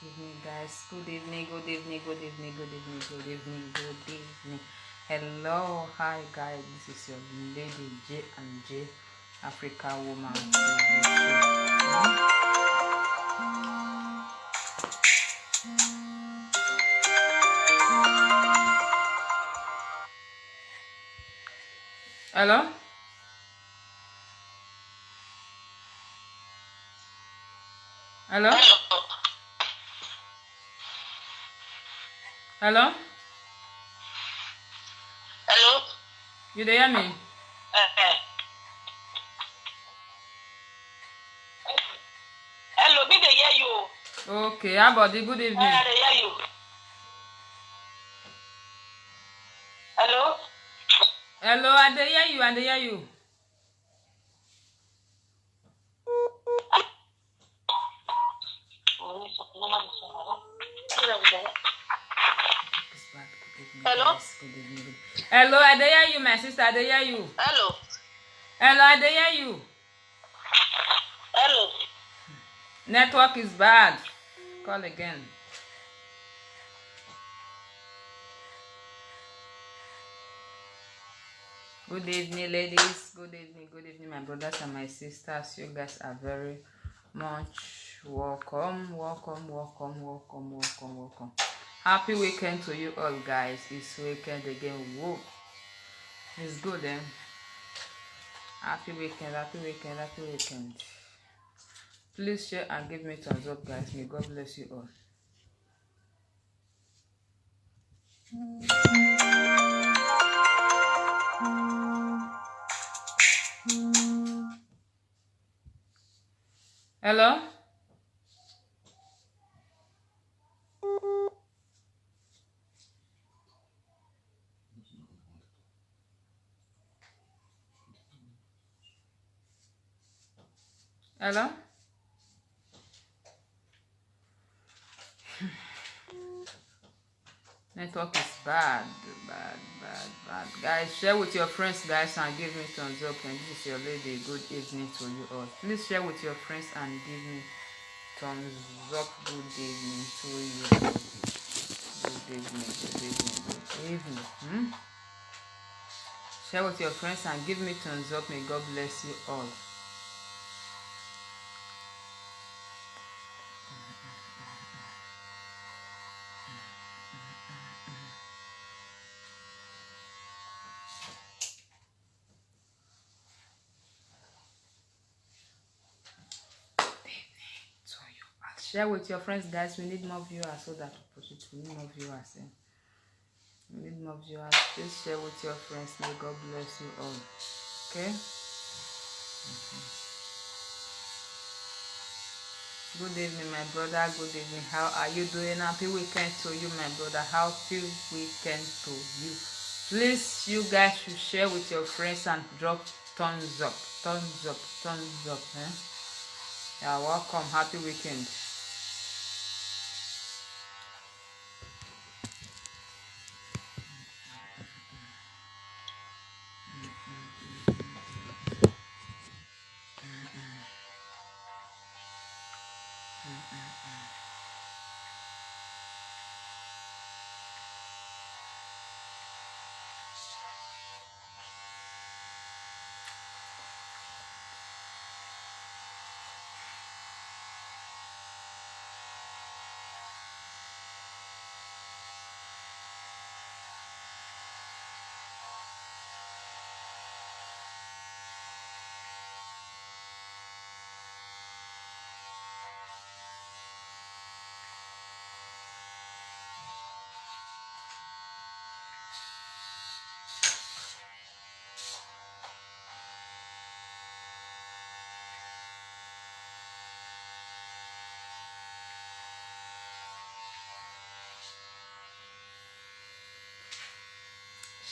Evening, guys. Good evening, good evening, good evening, good evening, good evening, good evening. Hello, hi, guys. This is your lady J and J, Africa Woman TV show. Hello? Hello? Hello? Hello? You dey hear me? Hello, me dey hear you. Okay, how about the good evening? I dey hear you. Hello? Hello, I dey hear you, I dey hear you. Hello? Hello, I dey hear you, my sister, I dey hear you. Hello? Hello, I dey hear you. Hello? Network is bad. Call again. Good evening, ladies. Good evening, my brothers and my sisters. You guys are very much welcome. Welcome. Happy weekend to you all, guys. It's weekend again. Whoa. It's good, eh? Happy weekend. Please share and give me thumbs up, guys. May God bless you all. Hello? Hello? Network is bad. Guys, share with your friends, guys, and give me thumbs up. And this is your lady. Good evening to you all. Please share with your friends and give me thumbs up. Good evening to you all. Good evening. Share with your friends and give me thumbs up. May God bless you all. Share with your friends, guys. We need more viewers so that we need more viewers. We need more viewers. Please share with your friends. May God bless you all. Okay? Good evening, my brother. Good evening. How are you doing? Happy weekend to you, my brother. Happy weekend to you. Please, you guys should share with your friends and drop thumbs up. Yeah, welcome. Happy weekend.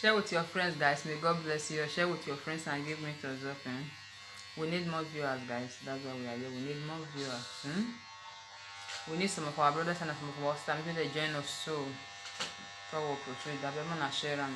Share with your friends, guys. May God bless you. Share with your friends and give me thumbs up. We need more viewers, guys. That's why we are here. We need more viewers. We need some of our brothers and some of our sisters to join us so we'll proceed. That we're gonna share them.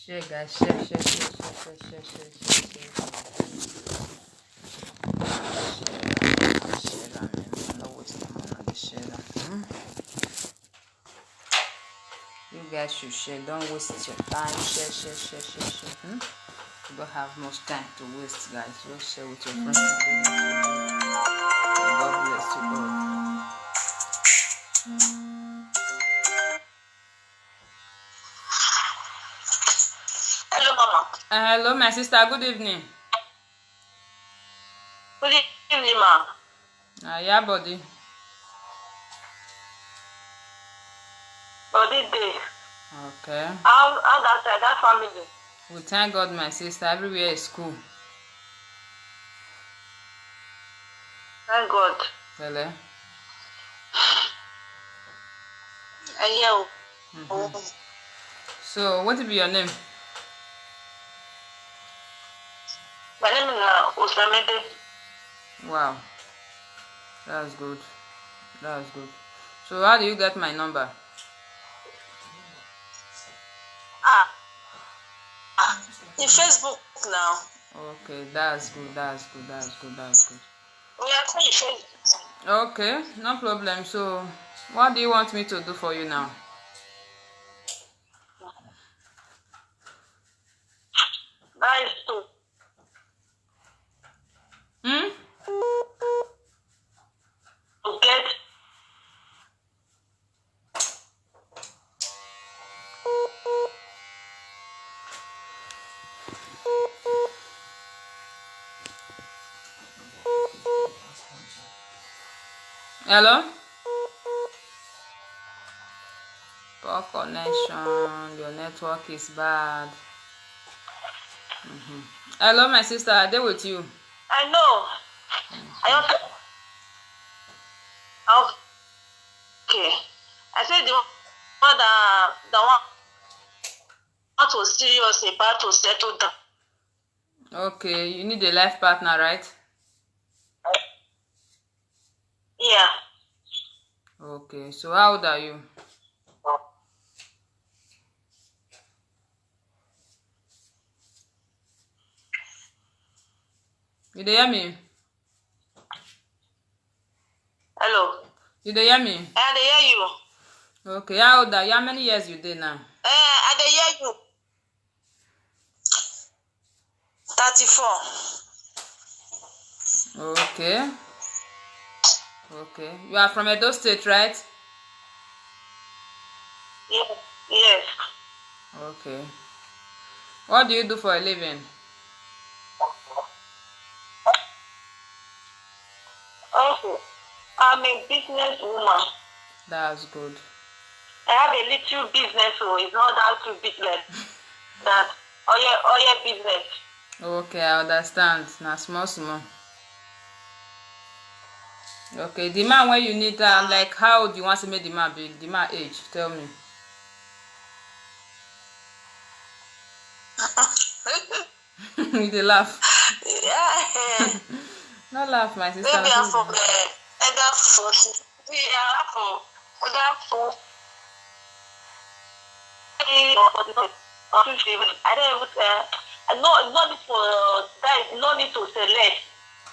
Share, guys. Share. Share, you guys should share. Don't waste your time. Share. You don't have much time to waste, guys. Just share with your friends. God bless you all. Hello, Mama. Hello, my sister. Good evening. Good evening, Ma. Yeah, buddy. Body day. Okay. How that family? We thank God, my sister. Everywhere is cool. Thank God. Hello. So, what will be your name? My name is Osamede. Wow. That's good. So, how do you get my number? In Facebook now. Okay, that's good. We are saying Facebook. Okay, no problem. So, what do you want me to do for you now? That is true. To get Hello? Poor connection. Your network is bad. Hello, my sister. Are they with you? I know. Okay. I said the one that was serious about to settle down. Okay, you need a life partner, right? Yeah. Okay, so how old are you? You dey hear me? Hello. You dey hear me? I dey hear you. Okay, how old are you? How many years you dey now? I dey hear you. 34. Okay. You are from Edo State, right? Yes. Okay. What do you do for a living? Okay. I'm a business woman. That's good. I have a little business, so it's not that too business. That oil business. Okay, I understand. Now small. Okay, the man where you need like how old you want to make the man be? The man age, tell me. You dey laugh. Yeah. No laugh, my sister. Maybe I'm from either 40. I'm from either 40. I don't even no need for that. No need to select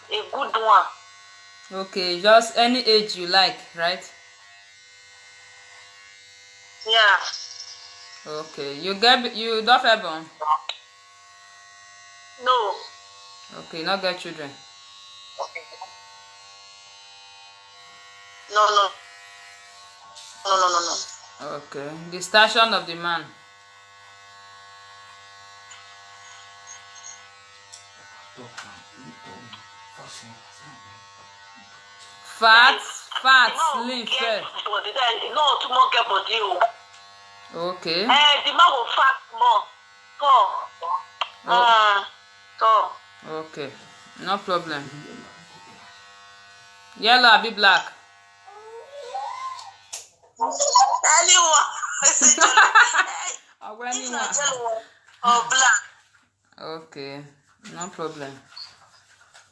a good one. Okay, just any age you like, right? Yeah. Okay, you don't have born? No. Okay, not get children. No. Okay, the station of the man. Fat, slim, fair. No, too much get body. Okay. The man will fat more. So. Okay, no problem. Yellow or be black? Anyone. Anyone. Or black. Okay, no problem.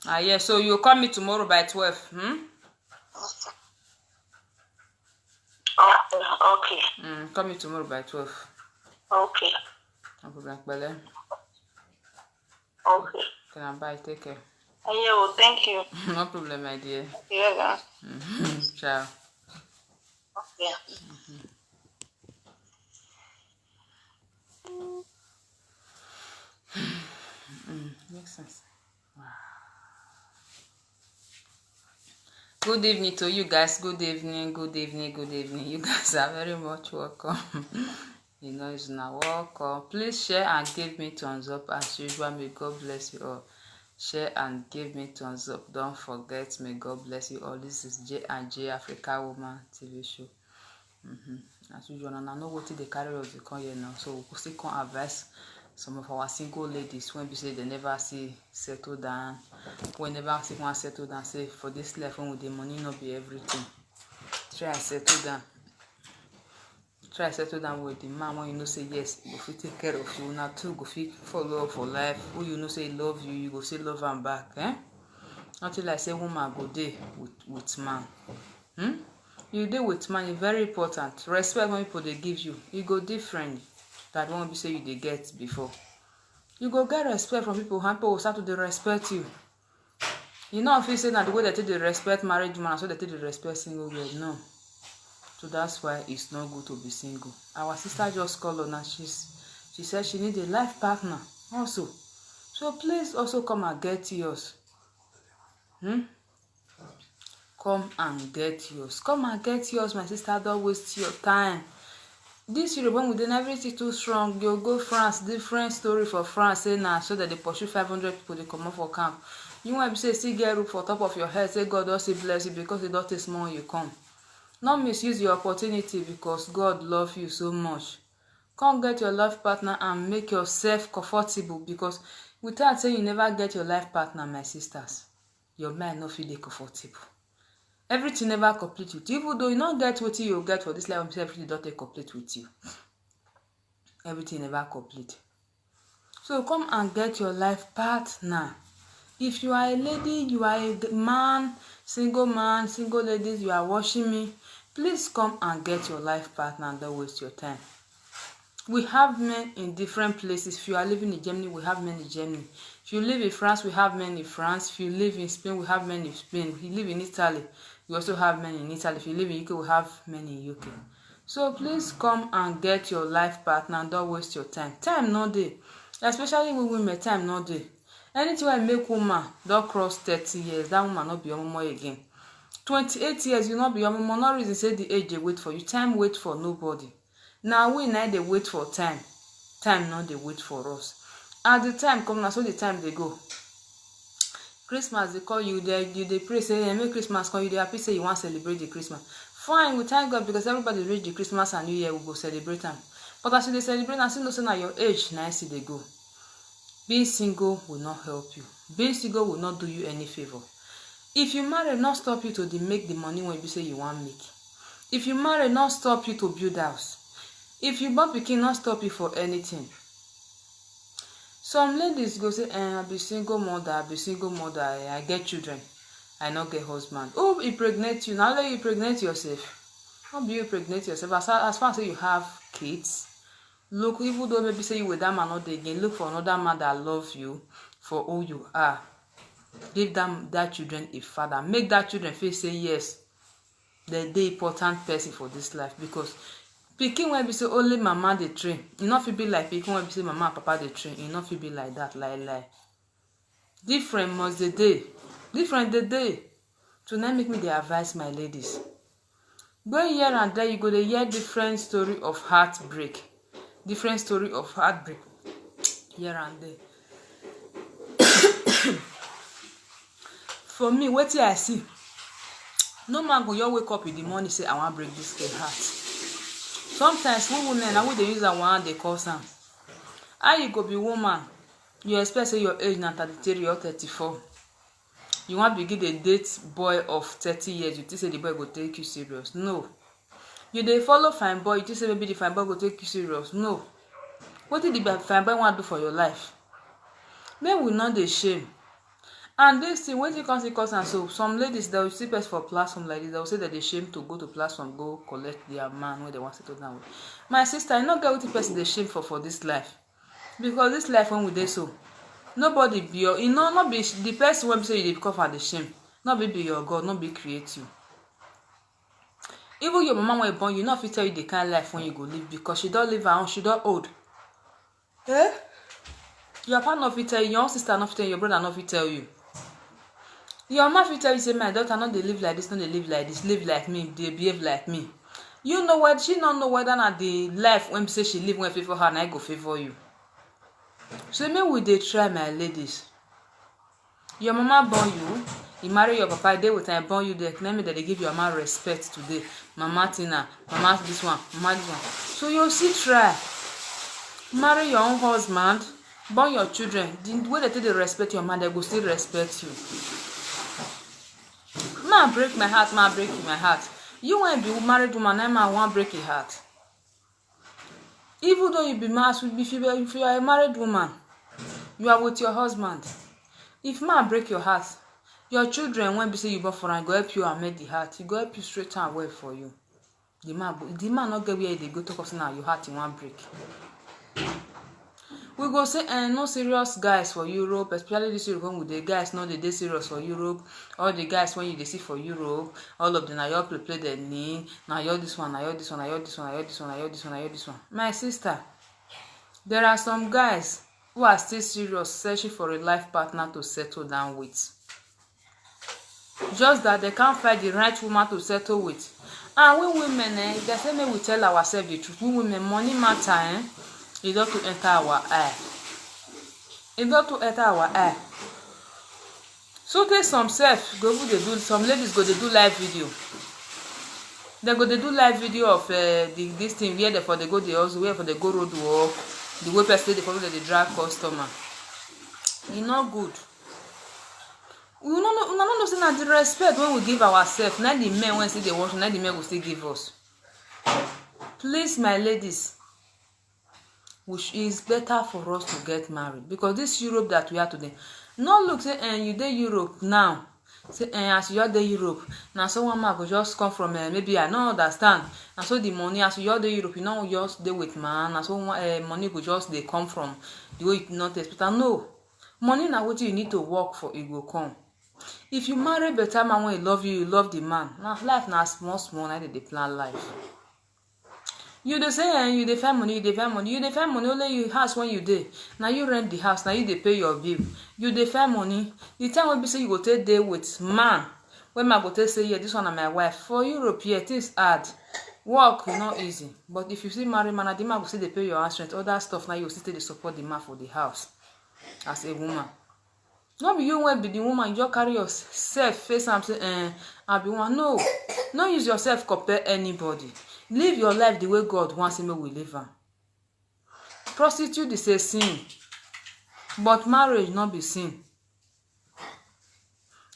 Yeah, so you call me tomorrow by 12. Okay. Call me tomorrow by 12. Okay. No problem, Bele. Okay. Can I buy? Take care. Yeah, thank you. No problem, my dear. Yeah. Ciao. Yeah. Makes sense. Wow. Good evening to you guys. Good evening, good evening, good evening. You guys are very much welcome. You know, it's not welcome. Please share and give me thumbs up as usual. May God bless you all. Share and give me thumbs up. Don't forget, may God bless you all. This is J and J Africa Woman TV show. As usual, and I know what they carry us to come here now. So we still can advise some of our single ladies when we say they never see settle down. We never see one settle down. Say for this life, when with the money not be everything. Try settle down. Try settle down with the man when you know say yes, go fit take care of you. Now too go fit follow up for life. Who you know say love you, you go say love am back. Nothing like say woman go dey with man. You dey with man, e very important. Respect when people dey give you, e go different than one be say you dey get before. You go get respect from people, and people go start to dey respect you. You know, if you say that the way they take dey respect married man, so they take dey respect single girl, no. So that's why it's not good to be single. Our sister just called on, and she said she need a life partner also. So please also come and get yours. Come and get yours. Come and get yours, my sister. Don't waste your time. This Europe, when we did everything too strong, you go France, different story for France. Say now, so that they pursue 500 people, they come up for camp. You want to say, see, get roof for top of your head. Say, God does bless you because it does take small, you come. Not misuse your opportunity because God loves you so much. Come get your life partner and make yourself comfortable because without saying you never get your life partner, my sisters, your mind not feel comfortable. Everything never complete with you. Even though you not get what you get for this life, everything don't take complete with you. Everything never complete. So come and get your life partner. If you are a lady, you are a man, single ladies, you are watching me, please come and get your life partner and don't waste your time. We have men in different places. If you are living in Germany, we have men in Germany. If you live in France, we have men in France. If you live in Spain, we have men in Spain. If you live in Italy, we also have men in Italy. If you live in UK, we have men in UK. So please come and get your life partner and don't waste your time. Time no dey. Especially with women, time no dey. Anything wey make woman don cross 30 years, that woman not be your mama again. 28 years, you not be your mama. No reason say the age dey wait for you. Time wait for nobody. Now we now dey wait for time. Time no dey wait for us. As the time come, na so the time dey go. Christmas they call you there, you dey pray say make Christmas come, you dey happy say you want to celebrate the Christmas. Fine, we thank God because everybody reach the Christmas and New Year, we go celebrate them. But as you dey celebrate, and still know say na your age na see dey go. Being single will not help you. Being single will not do you any favor. If you marry, not stop you to make the money when you say you want make. If you marry, not stop you to build house. If you born pikin, not stop you for anything. Some ladies go say, I be single mother, I get children, I not get husband. Oh, you pregnant you, now let you pregnant yourself. How be you pregnant yourself? As far as you have kids, look, even though maybe say you with that man not again, look for another man that loves you for who you are. Give them that children a father. Make that children feel say yes, they're the important person for this life because pikin when be say only mama dey train, e no fit be like pikin when be say mama and papa dey train, e no fit be like that, lie. Different must dey dey. Different dey dey. So now make me dey advise my ladies. Going here and there, you go dey hear different story of heartbreak. Different story of heartbreak here and there. For me, wetin I see, no man go just wake up in the morning say I wan break this girl heart. Sometimes we women na we dey use our hand dey cause am. How you go be woman? You expect say your age na 33 or 34. You wan begin dey date boy of 30 years. You think say the boy go take you serious? No. You dey follow fine boy. You think say maybe the fine boy go take you serious? No. Wetin the fine boy wan do for your life? Make we no dey shame. And this thing, wetin come cause am so, some ladies they will see person for platform like this, they will say that they shame to go to platform, go collect their man when they want to settle down with. My sister, I not get wetin person they shame for this life. because this life when we dey so, nobody be your, you know, not be the person when say you dey become for the shame, not be your God, not be create you. Even your mama when born you, not fit tell you the kind of life when you go live, because she don't live her own, she don't old. Eh? Your partner not fit tell you, your own sister not fit tell you, your brother not fit tell you. Your mama fit tell you say my daughter not dey live like this, not dey live like this, live like me, they behave like me. You know what? She don't know whether not the life when say she live when favor her, and I go favor you. So maybe we dey try, my ladies. Your mama born you marry your papa, they with time born you, they claim that they give your mama respect today. Mama Tina, mama this one, mama this one. So you see try. Marry your own husband, born your children. The way they take the respect your mother, they go still respect you. Man break my heart, man break my heart. You want to be married woman, and man want break your heart. Even though you be married, if you are a married woman, you are with your husband. If man break your heart, your children when be say you born for and go help you and make the heart, he go help you straight and well for you. The man not get where they go talk of now your heart in one break. We go say no serious guys for Europe, especially this Europe with the guys not they serious for Europe. All the guys when you they see for Europe, all of them now you play their name. Now you're this one, now you're this one, now you're this one, now you're this one, now you're this one, now you're this one. My sister, there are some guys who are still serious, searching for a life partner to settle down with. Just that they can't find the right woman to settle with. And we women, they say me we tell ourselves the truth. We women, money matter, it ought to enter our eye. It ought to enter our eye. So take some self, go they do, some ladies go they do live video. They go they do live video of this thing where they for they go they also where for they go road walk, the way person they follow they drag customer. It's not good. We no say na the respect when we give ourselves, not the men when say they want, not the men will still give us. Please, my ladies, which is better for us to get married, because this Europe that we are today, no look say you dey Europe now, say as you are dey Europe, now someone man go just come from maybe I don't understand, and so the money as you are dey Europe, you know just dey with man, and so money go just they come from the way you not expect. No, money na what you need to work for, it will come. If you marry better man when he love you, you love the man. Now life na small, now they plan life. You dey say you dey find money, you dey find money, only you house when you dey. Now you rent the house, now you dey pay your bill. You dey find money. The time when be say you go take day with man, when man go take say yeah, this one is my wife. For Europe, yeah, things hard. Work not easy. But if you see marry man, the man go say they pay your house rent, other stuff now you still dey support the man for the house as a woman. Not be you when be the woman, you just carry yourself face and say I be one. No, don't use yourself compare anybody. Live your life the way God wants you we live. Prostitute is a sin, but marriage not be sin.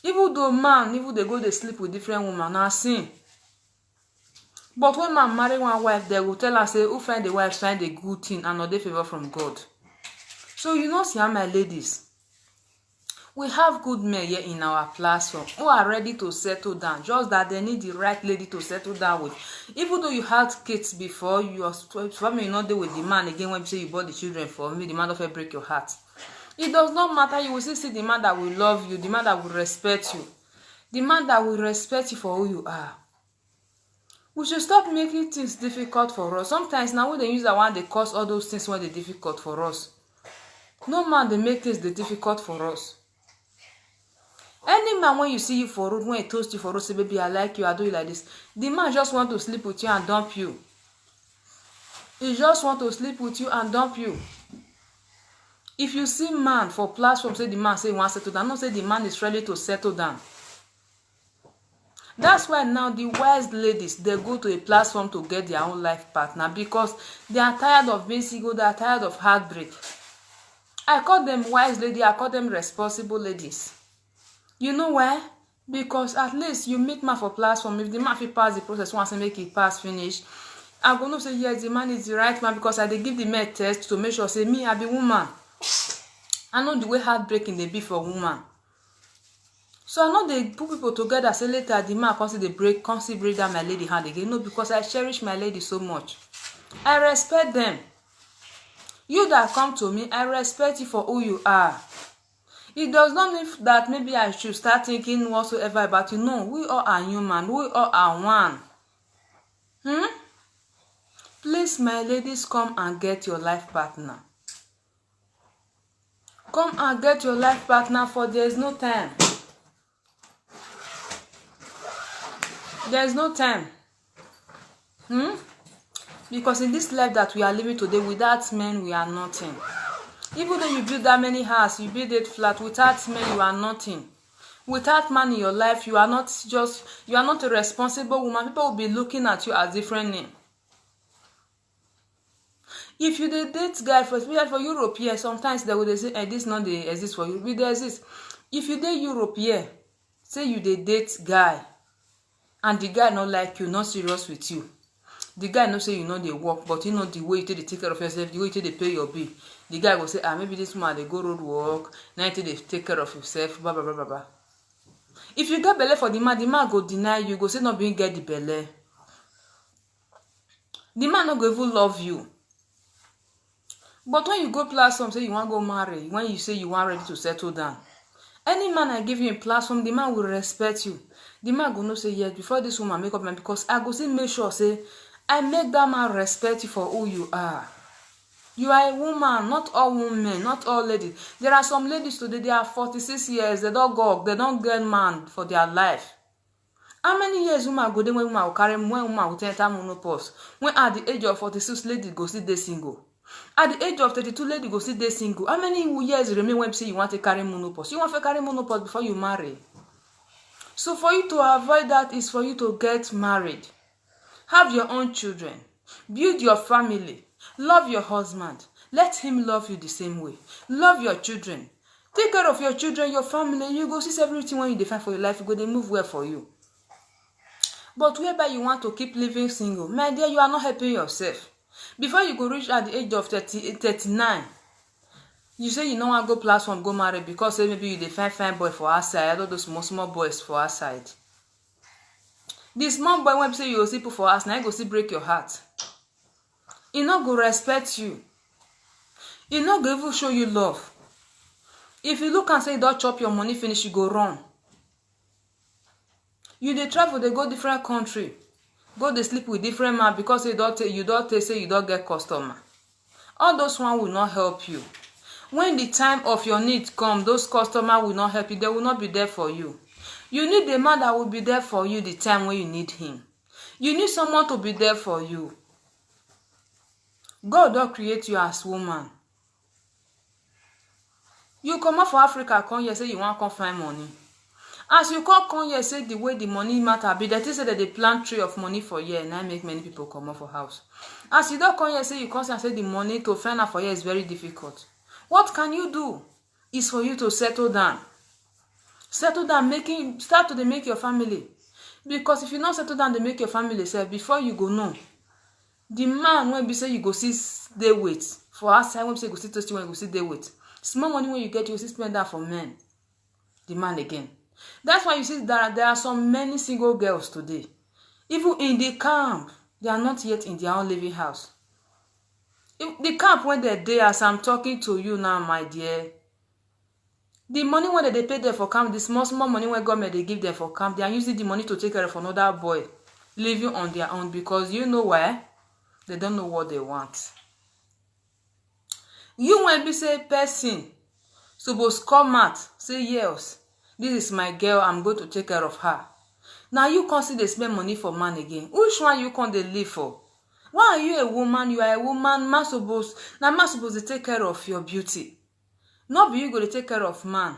Even though man, even they go they sleep with different women, now sin. But when man marry one wife, they will tell us say who find the wife find a good thing and not the favor from God. So you know, see how my ladies, we have good men here in our platform who are ready to settle down, just that they need the right lady to settle down with. Even though you had kids before, your family not there with the man again when you say you bought the children for me, the man don't break your heart. It does not matter, you will still see the man that will love you, the man that will respect you, the man that will respect you for who you are. We should stop making things difficult for us. Sometimes now when they use that one, they cause all those things when they're difficult for us. No man, they make things difficult for us. Any man when you see you for road, when he toast you for road, say baby I like you, I do you like this, the man just want to sleep with you and dump you. He just want to sleep with you and dump you. If you see man for platform say the man say he wants to settle down, not say the man is ready to settle down. That's why now the wise ladies, they go to a platform to get their own life partner, because they are tired of being single, they are tired of heartbreak. I call them wise ladies, I call them responsible ladies. You know why? Because at least you meet man for platform. If the man fit pass the process once and make it pass finish, I'm gonna say yes, the man is the right man, because I dey give the man test to make sure say me I be woman. I know the way heartbreaking they be for woman. So I know they put people together, say later the man consider break down my lady hand again. No, because I cherish my lady so much. I respect them. You that come to me, I respect you for who you are. It does not mean that maybe I should start thinking whatsoever about you. No, we all are human. We all are one. Please, my ladies, come and get your life partner. Come and get your life partner, for there is no time. There is no time. Because in this life that we are living today, without men, we are nothing. Even though you build that many houses, you build it flat, without men, you are nothing. Without man in your life, you are not a responsible woman. People will be looking at you as different name. If you date guy, especially for Europe here, sometimes they will say, this not they exist for you. But they exist. If you date Europe here, say you date guy, and the guy not like you, not serious with you. The guy no say you know they work, but you know the way you take care of yourself, the way you pay your bill. The guy will say, maybe this man they go road work, now they take care of yourself, blah blah blah blah blah. If you get belly for the man go deny you, go say not being get the belly. The man not go even love you. But when you go platform, say you want to go marry, when you say you want ready to settle down, any man I give you a platform, the man will respect you. The man go no say yes before this woman make up mind, because I go say make sure say I make that man respect you for who you are. You are a woman, not all women, not all ladies. There are some ladies today, they are 46 years, they don't get man for their life. How many years woman go there when woman will carry, when woman will enter menopause? When at the age of 46, lady go see they single. At the age of 32, lady go see they single. How many years remain when you say you want to carry menopause? You want to carry menopause before you marry. So for you to avoid that is for you to get married. Have your own children. Build your family. Love your husband. Let him love you the same way. Love your children. Take care of your children, your family. You go see everything when you define for your life. You go they move well for you. But whereby you want to keep living single, my dear, you are not helping yourself. Before you go reach at the age of 39, you say you don't want to go platform, go marry because maybe you define fine boy for outside, all those small boys for outside. This small boy when say you go see people for us, now you go see break your heart. He not go respect you. He not go even show you love. If you look and say you don't chop your money finish, you go run. You dey travel, they go different country. Go they sleep with different man because you don't say you don't get customer. All those one will not help you. When the time of your need come, those customers will not help you. They will not be there for you. You need a man that will be there for you the time when you need him. You need someone to be there for you. God don't create you as woman. You come out for Africa, come here, say you want to come find money. As you come here, say the way the money matter be, that is say that they plant tree of money for year, and I make many people come out for house. As you don't come here, say you come and say the money to find out for year is very difficult. What can you do? Is for you to settle down. Settle down, start to make your family. Because if you not settle down, they make your family self before you go know. The man when be say you go see day wait for outside, when say you go see toasty, when you go see day wait. Small money when you get, you see spend that for men. The man again. That's why you see that there are so many single girls today. Even in the camp, they are not yet in their own living house. If the camp when they're there, as I'm talking to you now, my dear, the money when they pay them for camp, the small money when government they give them for camp, they are using the money to take care of another boy living on their own, because you know why? They don't know what they want. You when be say person suppose come out, say yes, this is my girl, I'm going to take care of her. Now you can't see they spend money for man again. Which one you can't they live for? Why are you a woman? You are a woman. Man supposed to take care of your beauty. Not be you go to take care of man.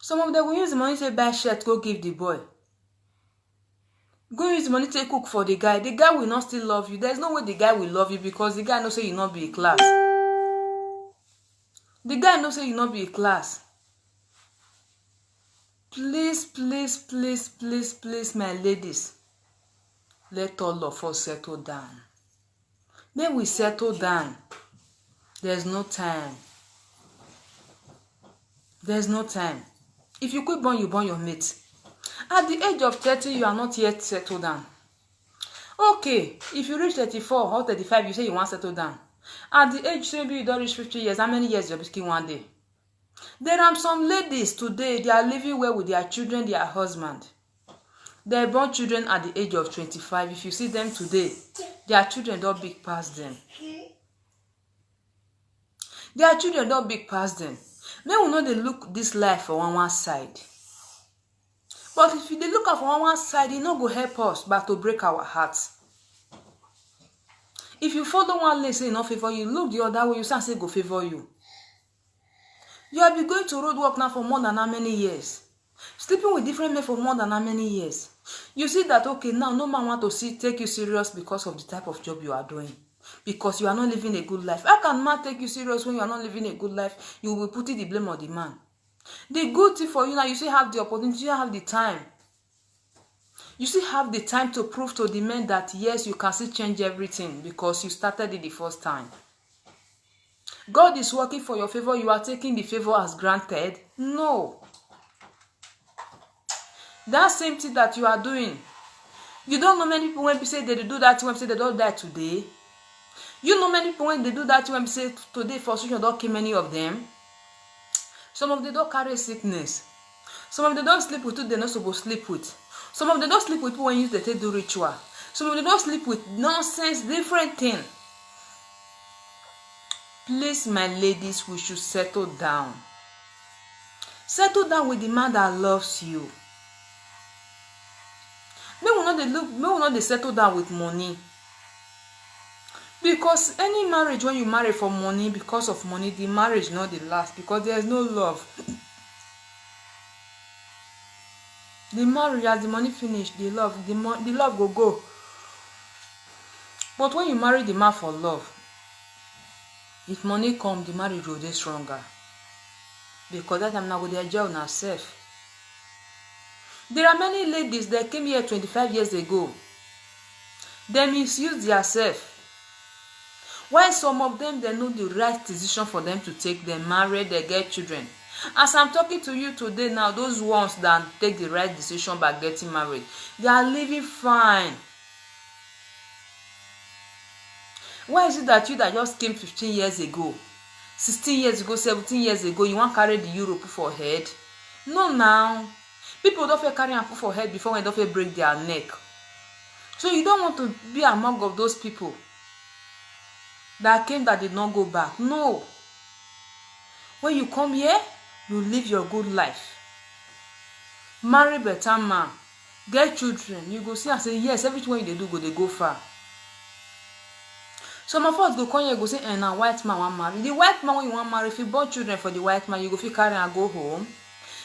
Some of them will use the money to buy shirt, go give the boy. Go use the money to cook for the guy. The guy will not still love you. There's no way the guy will love you because the guy knows say you not be a class. The guy knows say you not be a class. Please, please, please, please, please, my ladies. Let all of us settle down. May we settle down. There's no time. There's no time. If you quit born, you born your mate. At the age of 30, you are not yet settled down. Okay, if you reach 34 or 35, you say you want to settle down. At the age maybe you don't reach 50 years, how many years you're picking one day? There are some ladies today, they are living well with their children, their husband. They born children at the age of 25. If you see them today, their children don't big past them. Their children don't big past them. May we know they look this life for one side. But if they look at for one side, it no go help us but to break our hearts. If you follow one lane say no favor you, look the other way, you say go favor you. You have been going to road work now for more than how many years? Sleeping with different men for more than how many years? You see that, okay, now no man want to take you serious because of the type of job you are doing. Because you are not living a good life. How can man take you serious when you are not living a good life? You will put the blame on the man. The good thing for you now, you still have the opportunity, you have the time. You still have the time to prove to the men that yes, you can still change everything because you started it the first time. God is working for your favor. You are taking the favor as granted. No. That same thing that you are doing. You don't know many people when they say they do that, when they say they don't die today. You know many people when they do that, when they say today frustration don't kill many of them. Some of them don't carry sickness. Some of them don't sleep with who they're not supposed to sleep with. Some of them don't sleep with people when you they do ritual. Some of them don't sleep with nonsense, different thing. Please, my ladies, we should settle down. Settle down with the man that loves you. May we not settle down with money. Because any marriage, when you marry for money, because of money, the marriage not the last. Because there is no love. The marriage, as the money finish, the love will go. But when you marry the man for love, if money come, the marriage will be stronger. Because that time now with their jail now safe. There are many ladies that came here 25 years ago. They misuse themselves. While some of them, they know the right decision for them to take. They marry, they get children. As I'm talking to you today now, those ones that take the right decision by getting married, they are living fine. Why is it that you that just came 15 years ago, 16 years ago, 17 years ago, you want to carry the Europe for head? No, now. People don't feel carry and put for head before when they don't break their neck. So you don't want to be among of those people that came that did not go back. No. When you come here, you live your good life. Marry better man. Get children. You go see and say, yes, everything you do, they go far. Some of us go come here, go say, and a white man want marry. The white man when you want marry, if you born children for the white man, you go fit carry and go home.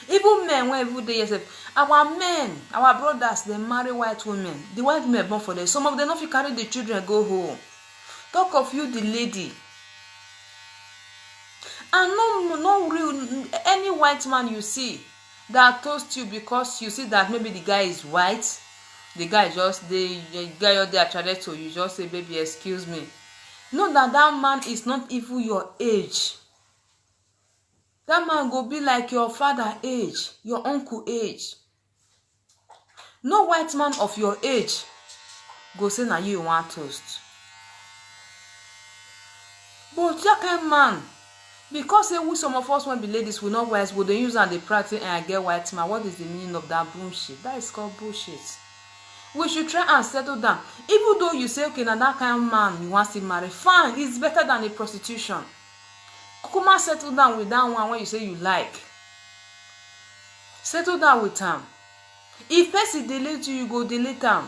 Even men, when every day, our men, our brothers, they marry white women. The white men born for them. Some of them not fit carry the children go home. Talk of you, the lady. And no real any white man you see that toast you because you see that maybe the guy is white. The guy just the guy out there attracted to you, just say, baby, excuse me. Know that that man is not even your age. That man go be like your father age, your uncle age. No white man of your age go say na you want toast. But that kind of man, because we some of us when be ladies we not wise, but they use and they practice and I get white man. What is the meaning of that bullshit? That is called bullshit. We should try and settle down. Even though you say, okay, now that kind of man you want to marry, fine, it's better than a prostitution. Come and settle down with that one when you say you like. Settle down with him. If person delete you, you go delete him.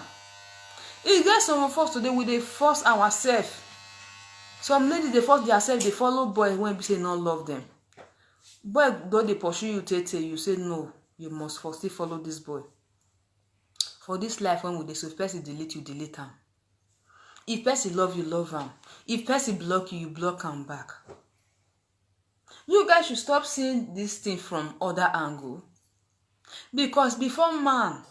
If there's some of us today, we they force ourselves. Some ladies they force themselves, they follow boys when we say not love them. Boy, though they pursue you, you say no, you must still follow this boy. For this life, when we they so if person delete you, delete him. If person love you, love him. If person block you, you block him back. You guys should stop seeing this thing from other angle. Because before man,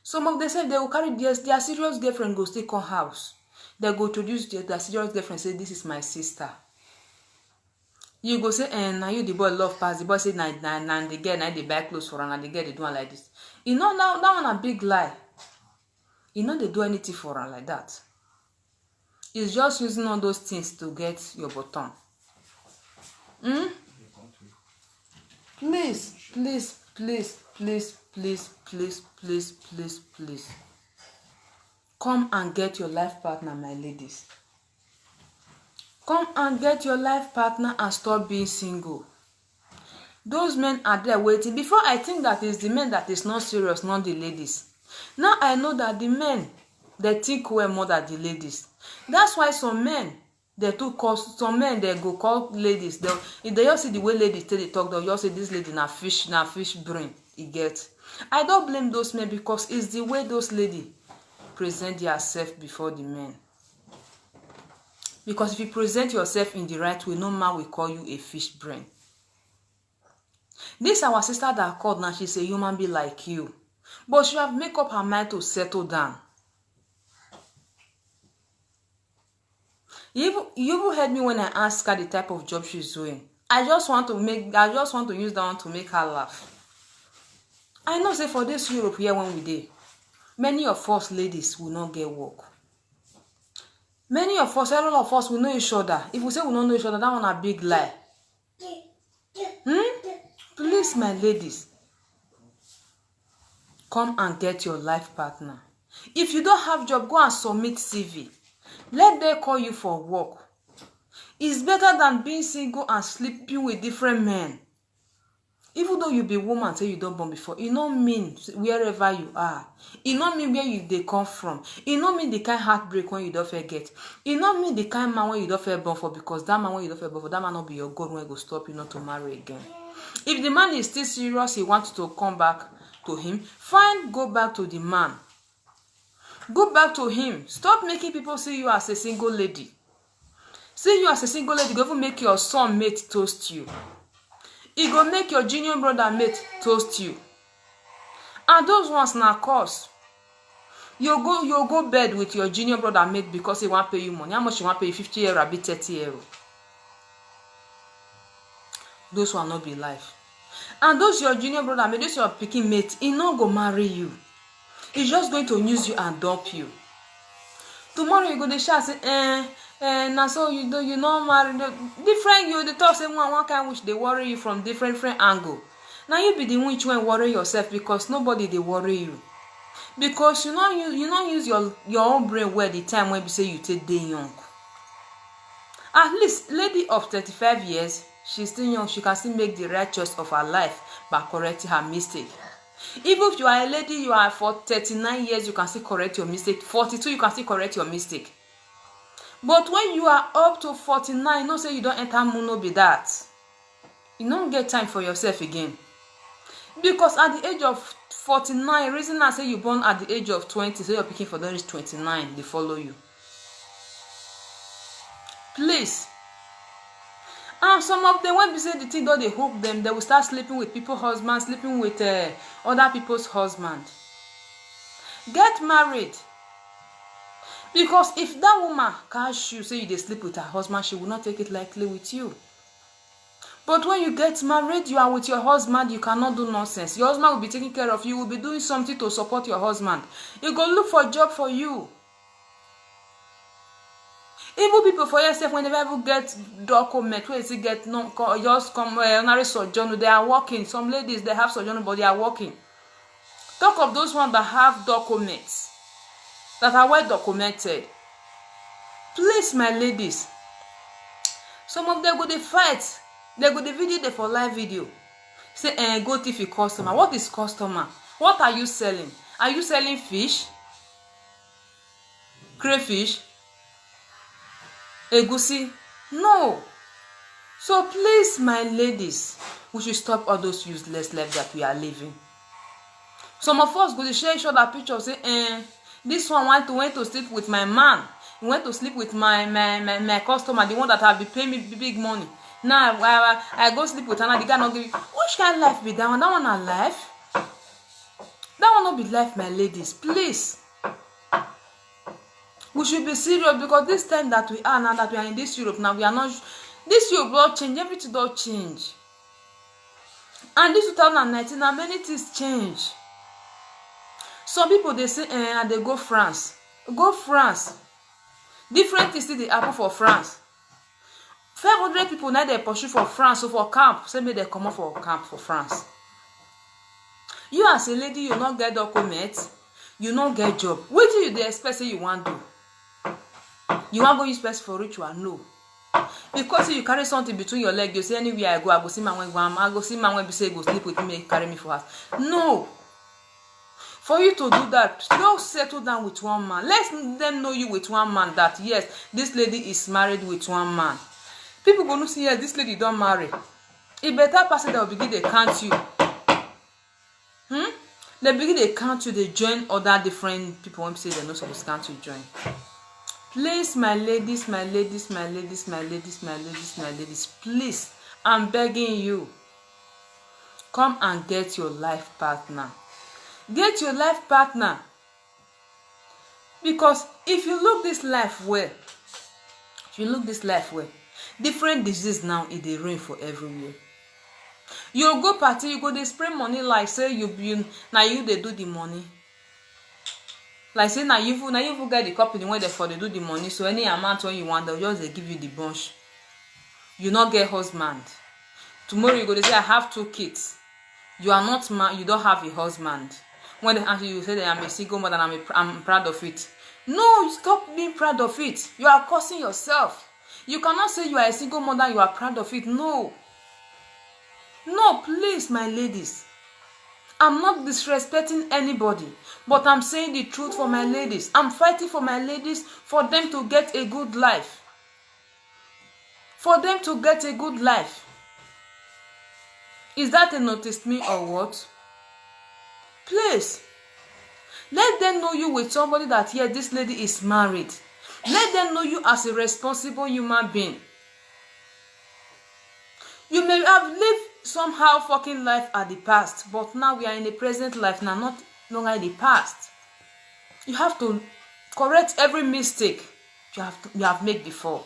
some of them say they will carry their serious girlfriend go stay come house. They go introduce their serious girlfriend, say this is my sister. You go say, and now you the boy love pass. The boy say, nah, the girl, now they buy clothes for her, and the girl they do one like this. You know that one a big lie. You know they do anything for her like that. It's just using all those things to get your bottom. Please, please, please, please, please, please, please, please, please. Come and get your life partner, my ladies. Come and get your life partner and stop being single. Those men are there waiting. Before, I think that is the men that is not serious, not the ladies. Now I know that the men, they think well more than the ladies. That's why some men, they go call ladies. If they just see the way ladies tell they talk, they'll just say this lady na fish brain. You get. I don't blame those men because it's the way those ladies present themselves before the men. Because if you present yourself in the right way, no man will call you a fish brain. This our sister that called now, she's a human being like you. But she have make up her mind to settle down. You even heard me when I asked her the type of job she's doing. I just want to use that one to make her laugh. I know say for this Europe here when we dey, many of us ladies will not get work. Many of us, all of us, will know each other. If we say we don't know each other, that one a big lie. Please, my ladies, come and get your life partner. If you don't have job, go and submit CV. Let them call you for work. It's better than being single and sleeping with different men. Even though you be woman say you don't born before, it don't mean wherever you are. It don't mean where they come from. It don't mean the kind heartbreak when you don't forget. It don't mean the kind man when you don't feel born for, because that man when you don't feel born for, that man not be your God when go stop you not to marry again. If the man is still serious, he wants to come back to him, fine, go back to the man. Go back to him. Stop making people see you as a single lady. See you as a single lady, go even make your son mate toast you. It go make your junior brother mate toast you. And those ones na cause. You go bed with your junior brother mate because he want pay you money. How much he want pay you? 50 euro, a bit 30 euro. Those will not be life. And those your junior brother mate, those your picking mate, he not go marry you. He's just going to use you and dump you. Tomorrow you go to shout say, now so you not marry different. You the talk say one kind which they worry you from different angle. Now you be the one which one worry yourself because nobody they worry you. Because you not use your own brain well the time when you say you take day young. At least lady of 35 years, she's still young. She can still make the right choice of her life by correcting her mistake. Even if you are a lady, you are for 39 years, you can still correct your mistake. 42, you can still correct your mistake. But when you are up to 49, no say you don't enter moon, no be that. You don't get time for yourself again. Because at the age of 49, reason I say you born at the age of 20, so you're picking for the age 29, they follow you. Please. And some of them, when we say the thing that they hook them, they will start sleeping with people's husbands, sleeping with other people's husbands. Get married. Because if that woman catch you, say they sleep with her husband, she will not take it lightly with you. But when you get married, you are with your husband, you cannot do nonsense. Your husband will be taking care of you, will be doing something to support your husband. You go look for a job for you. Even people for yourself, when they ever get document, where they get no, just come honorary sojourn, they are working. Some ladies they have sojourn, but they are working. Talk of those ones that have documents, that are well documented. Please, my ladies. Some of them go to fight. They go to video there for live video. Say, go thief your customer. What is customer? What are you selling? Are you selling fish? Crayfish? Egusi? No. So please, my ladies, we should stop all those useless lives that we are living. Some of us go to share each other pictures. Say, this one went to sleep with my man. He went to sleep with my customer, the one that have been paying me big money. Now I go sleep with another. The guy not give you. Which kind of life be that one? That one a life? That one not be life, my ladies. Please. We should be serious because this time that we are now, that we are in this Europe now, we are not. This Europe will change. Everything will change. And this 2019, now many things change. Some people they say, they go France. Go France. Different things still dey happen for France. 500 people now they pursue for France, so for camp, say make they come up for camp for France. You as a lady, you not get documents, you not get job. What do you dey expect say you want do? You want go use person for ritual? No. Because you carry something between your legs, you say anywhere I go see my when I go see my when be say go sleep with me, carry me for house. No. For you to do that, don't settle down with one man. Let them know you with one man that yes, this lady is married with one man. People gonna see yes, this lady don't marry. It better person that will begin they count you. They begin they count you, they join other different people when say they're not supposed to count you join. Please, my ladies, my ladies, my ladies, my ladies, my ladies, my ladies, please, I'm begging you. Come and get your life partner. Get your life partner. Because if you look this life well, different disease now it dey reign for everywhere. You go party, you go dey spray money like say you now you dey do the money. Like say now you get the company when they for they do the money, so any amount when you want, they'll just they give you the bunch. You not get husband. Tomorrow you go to say I have 2 kids. You are not man, you don't have a husband. When they ask you, you say that I'm a single mother and I'm proud of it. No, you stop being proud of it. You are cursing yourself. You cannot say you are a single mother, you are proud of it. No. No, please, my ladies. I'm not disrespecting anybody, but I'm saying the truth for my ladies. I'm fighting for my ladies for them to get a good life. For them to get a good life. Is that a notice me or what? Please. Let them know you with somebody that, yeah, this lady is married. Let them know you as a responsible human being. You may have lived somehow fucking life at the past, but now we are in the present life now, not longer in the past. You have to correct every mistake you have made before.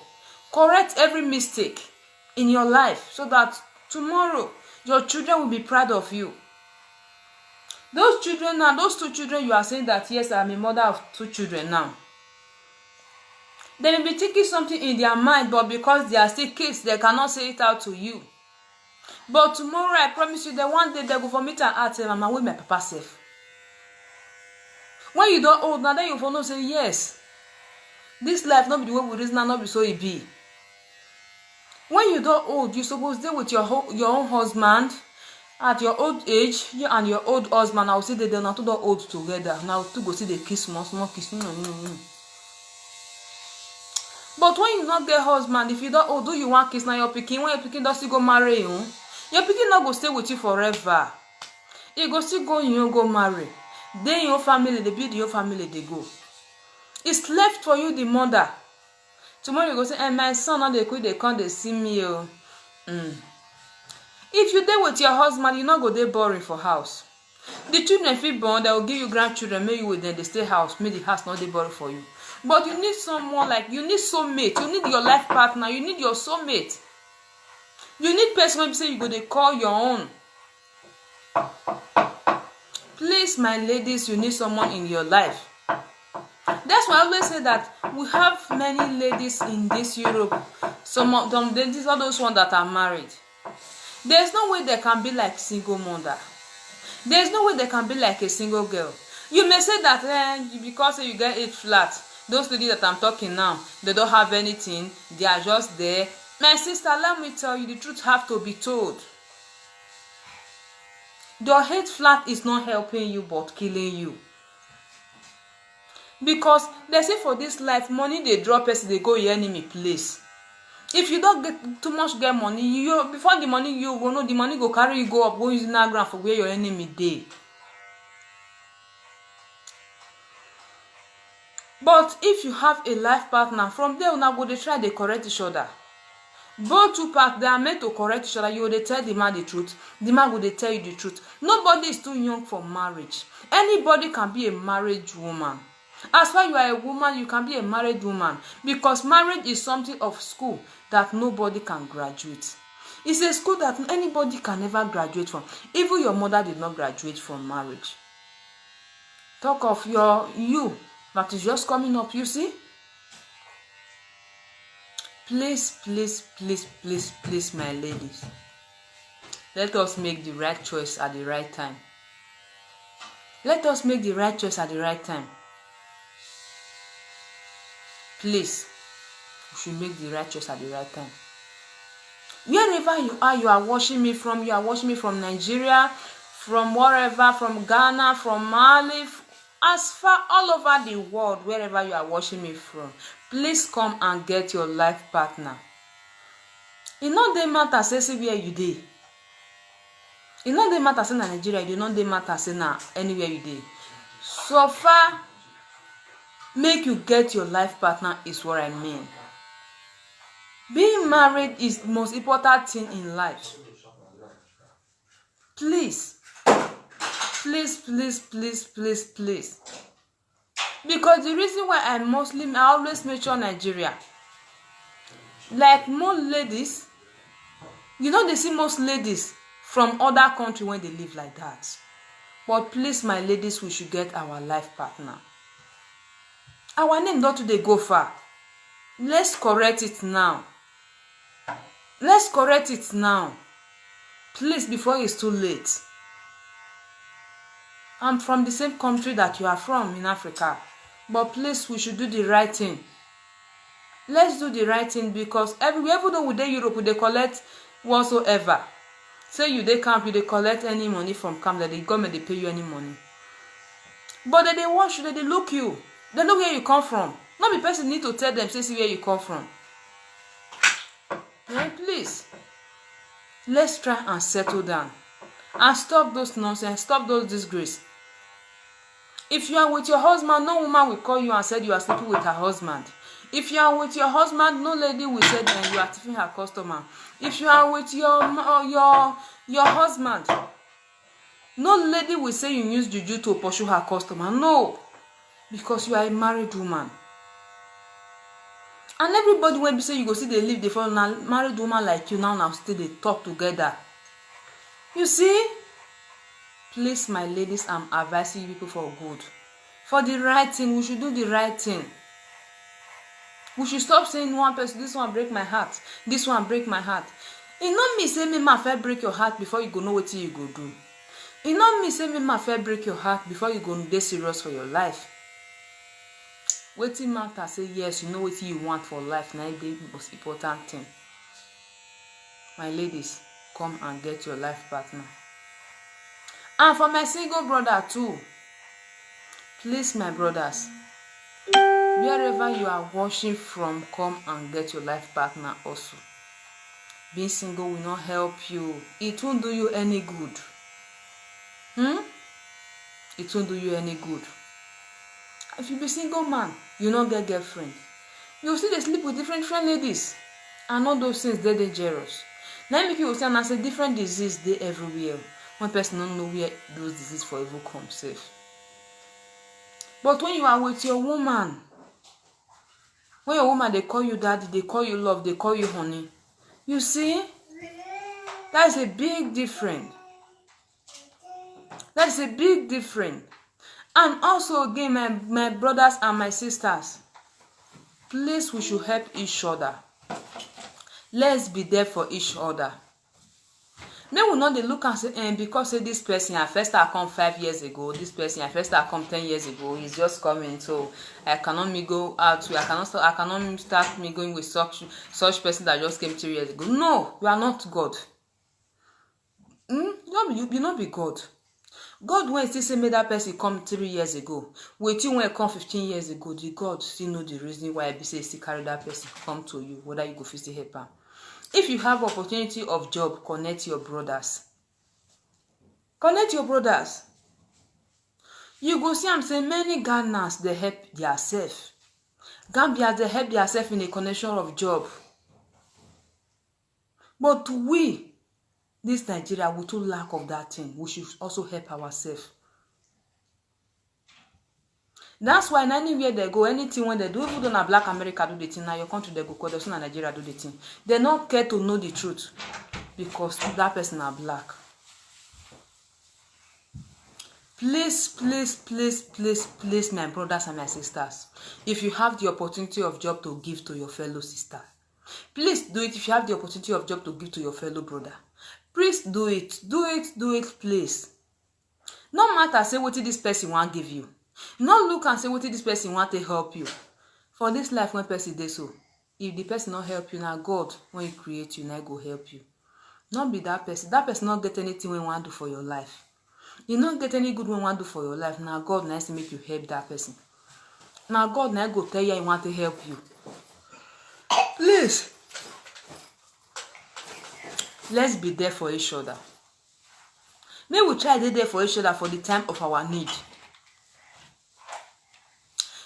Correct every mistake in your life so that tomorrow your children will be proud of you. Those children now, those 2 children, you are saying that yes, I'm a mother of 2 children now. They may be thinking something in their mind, but because they are still kids, they cannot say it out to you. But tomorrow, I promise you that one day they go for me and ask them, Mama, where my papa safe? When you don't old, now then you will know say, yes, this life not be the way we reason, not be so it be. When you don't old, you supposed to stay with your own husband at your old age, you and your old husband. I will say that they're not too old together. Now to go see the kiss, small kiss. But when you not get husband, if you don't old, do you want kiss now your pikin? When your pikin does still go marry you, your pikin not go stay with you forever. You go still go, you go marry. Then your family, they build your family, they go. It's left for you, the mother. Tomorrow you go say, hey, my son, now they quit, they come, they see me. If you there with your husband, you not go there boring for house. The children feel born, they will give you grandchildren, maybe with them, they stay house, make the house not they boring for you. But you need someone like, you need soulmate, you need your life partner, you need your soulmate. You need person when you say you go they call your own. Please, my ladies, you need someone in your life. That's why I always say that we have many ladies in this Europe. Some of them, these are those ones that are married. There's no way they can be like single mother. There's no way they can be like a single girl. You may say that because you get it flat. Those ladies that I'm talking now, they don't have anything. They are just there. My sister, let me tell you, the truth have to be told. Your head flat is not helping you but killing you. Because they say for this life, money they drop us, they go your enemy place. If you don't get too much get money, you before the money you go know the money go carry you go up, go using that ground for where your enemy dey. But if you have a life partner, from there una go dey try dey correct each other. Both 2 parts, they are meant to correct each other. You will tell the man the truth. The man will tell you the truth. Nobody is too young for marriage. Anybody can be a married woman. As far as you are a woman, you can be a married woman. Because marriage is something of school that nobody can graduate. It's a school that anybody can never graduate from. Even your mother did not graduate from marriage. Talk of you that is just coming up, you see. Please, please, please, please, please, my ladies, let us make the right choice at the right time. Let us make the right choice at the right time. Please, you should make the right choice at the right time. Wherever you are watching me from. You are watching me from Nigeria, from wherever, from Ghana, from Mali, as far all over the world, wherever you are watching me from, please come and get your life partner. It no dey matter say where you dey. It no dey matter say na Nigeria you dey, no dey matter say na anywhere you dey. So far, make you get your life partner is what I mean. Being married is the most important thing in life. Please, please, please, please, please, please. Because the reason why I always mention Nigeria, like most ladies, you know, they see most ladies from other country when they live like that. But please, my ladies, we should get our life partner. Our name not today go far. Let's correct it now. Let's correct it now. Please, before it's too late. I'm from the same country that you are from in Africa. But please, we should do the right thing. Let's do the right thing, because everywhere, even though we dey Europe, we dey collect whatsoever. Say you dey camp, you dey collect any money from camp, that the government dey pay you any money. But they watch you, they look you. They know where you come from. Not the person need to tell them, say, see where you come from. Yeah, please. Let's try and settle down. And stop those nonsense, stop those disgrace. If you are with your husband, no woman will call you and say you are sleeping with her husband. If you are with your husband, no lady will say that you are tipping her customer. If you are with your husband, no lady will say you use juju to pursue her customer. No, because you are a married woman. And everybody when be say you go see they live, they fall now married woman like you now still they talk together. You see? Please, my ladies, I'm advising you people for good. For the right thing, we should do the right thing. We should stop saying one person, this one break my heart, this one break my heart. It not me say me ma first break your heart before you go know what you go do. It not me say me ma first break your heart before you go dey serious for your life. Wetin matter say yes, you know what you want for life, now the most important thing. My ladies, come and get your life partner. And for my single brother too, please, my brothers, wherever you are watching from, come and get your life partner also. Being single will not help you. It won't do you any good. It won't do you any good. If you be single man, you don't get girlfriend, you still dey sleep with different ladies, and all those things they dangerous. Now make you say na say different disease they everywhere. One person don't know where those diseases for even come safe. But when you are with your woman, when your woman they call you daddy, they call you love, they call you honey. You see, that is a big difference. That is a big difference. And also again, my brothers and my sisters, please, we should help each other. Let's be there for each other. They will not look and say, because say this person I first come 5 years ago, this person I first come 10 years ago, he's just coming, so I cannot me go out. I cannot start me going with such person that just came 3 years ago. No, you are not God. You not be God. God when still say made that person come 3 years ago, with you when it come 15 years ago, the God still know the reason why I be say still carry that person come to you, whether you go still help her. If you have opportunity of job, connect your brothers. Connect your brothers. You go see I'm saying many Ghanaians they help themselves. Gambians they help themselves in a connection of job. But we, this Nigeria, we too lack of that thing. We should also help ourselves. That's why anywhere they go, anything when they do, even though na Black America do the thing, now your country they go, because also na Nigeria do the thing. They not care to know the truth because that person are black. Please, please, please, please, please, my brothers and my sisters, if you have the opportunity of job to give to your fellow sister, Please do it. If you have the opportunity of job to give to your fellow brother, please do it. Do it, please. No matter say what this person want give you. No look and say what this person want to help you. For this life, when person dey so, if the person not help you, now God, when he create you, now go help you. Not be that person. That person not get anything we want to do for your life. You not get any good we want to do for your life. Now God nice to make you help that person. Now God now go tell you he want to help you. Please. Let's be there for each other. May we try to be there for each other for the time of our need.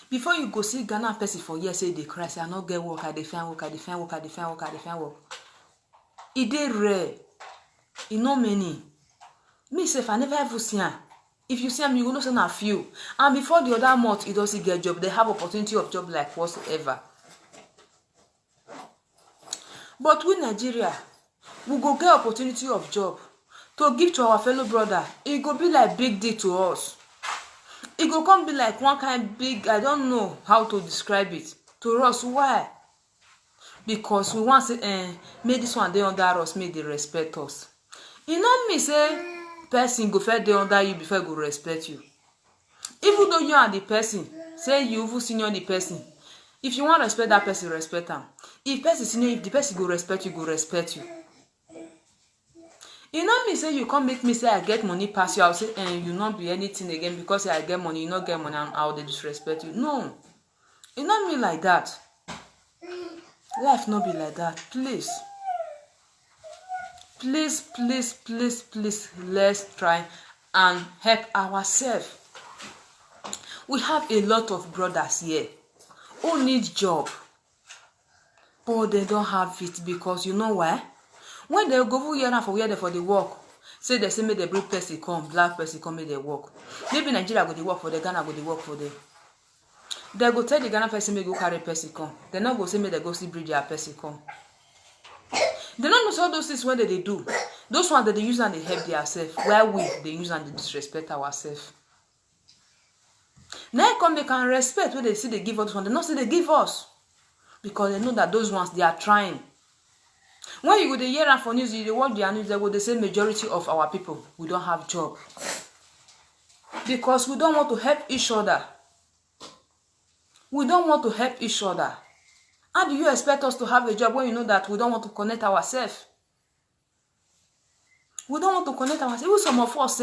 Before you go see Ghana person for years say they cry, say I not get work, I dey find work, I dey find work, I dey find work, I dey find work. It dey rare. It no many. Me say if I never ever see am. If you see am, you go know say na few. And before the other month, it doesn't get job. They have opportunity of job like whatsoever. But with Nigeria, we go get opportunity of job to give to our fellow brother. It go be like big deal to us. It go come be like one kind big, I don't know how to describe it to us. Why? Because we want to say, make this one dey under us, make they respect us. You know me say person go first dey under you before go respect you. Even though you are the person, say you even senior the person. If you want to respect that person, respect them. If person senior, if the person go respect you, go respect you. You know me say you can't make me say I get money pass you. I'll say you not be anything again because I get money, you not get money, and I'll disrespect you. No, you not me like that. Life not be like that. Please, let's try and help ourselves. We have a lot of brothers here who need job, but they don't have it because you know why? When they go here for where they for the work, say they say make the black person come, make they work. Maybe Nigeria go the work for the Ghana go the work for them. They go tell the Ghana person make go carry person come. They not go say make they go see bridge their person come. They don't know all those things when they do. Those ones that they use and they help themselves. Where they use and they disrespect ourselves. Now come they can respect when they see they give us one. They not say they give us. Because they know that those ones they are trying. When you go to hear for news, you watch the news, they go the same majority of our people. We don't have job. Because we don't want to help each other. We don't want to help each other. How do you expect us to have a job when you know that we don't want to connect ourselves? We don't want to connect ourselves. Even some of us,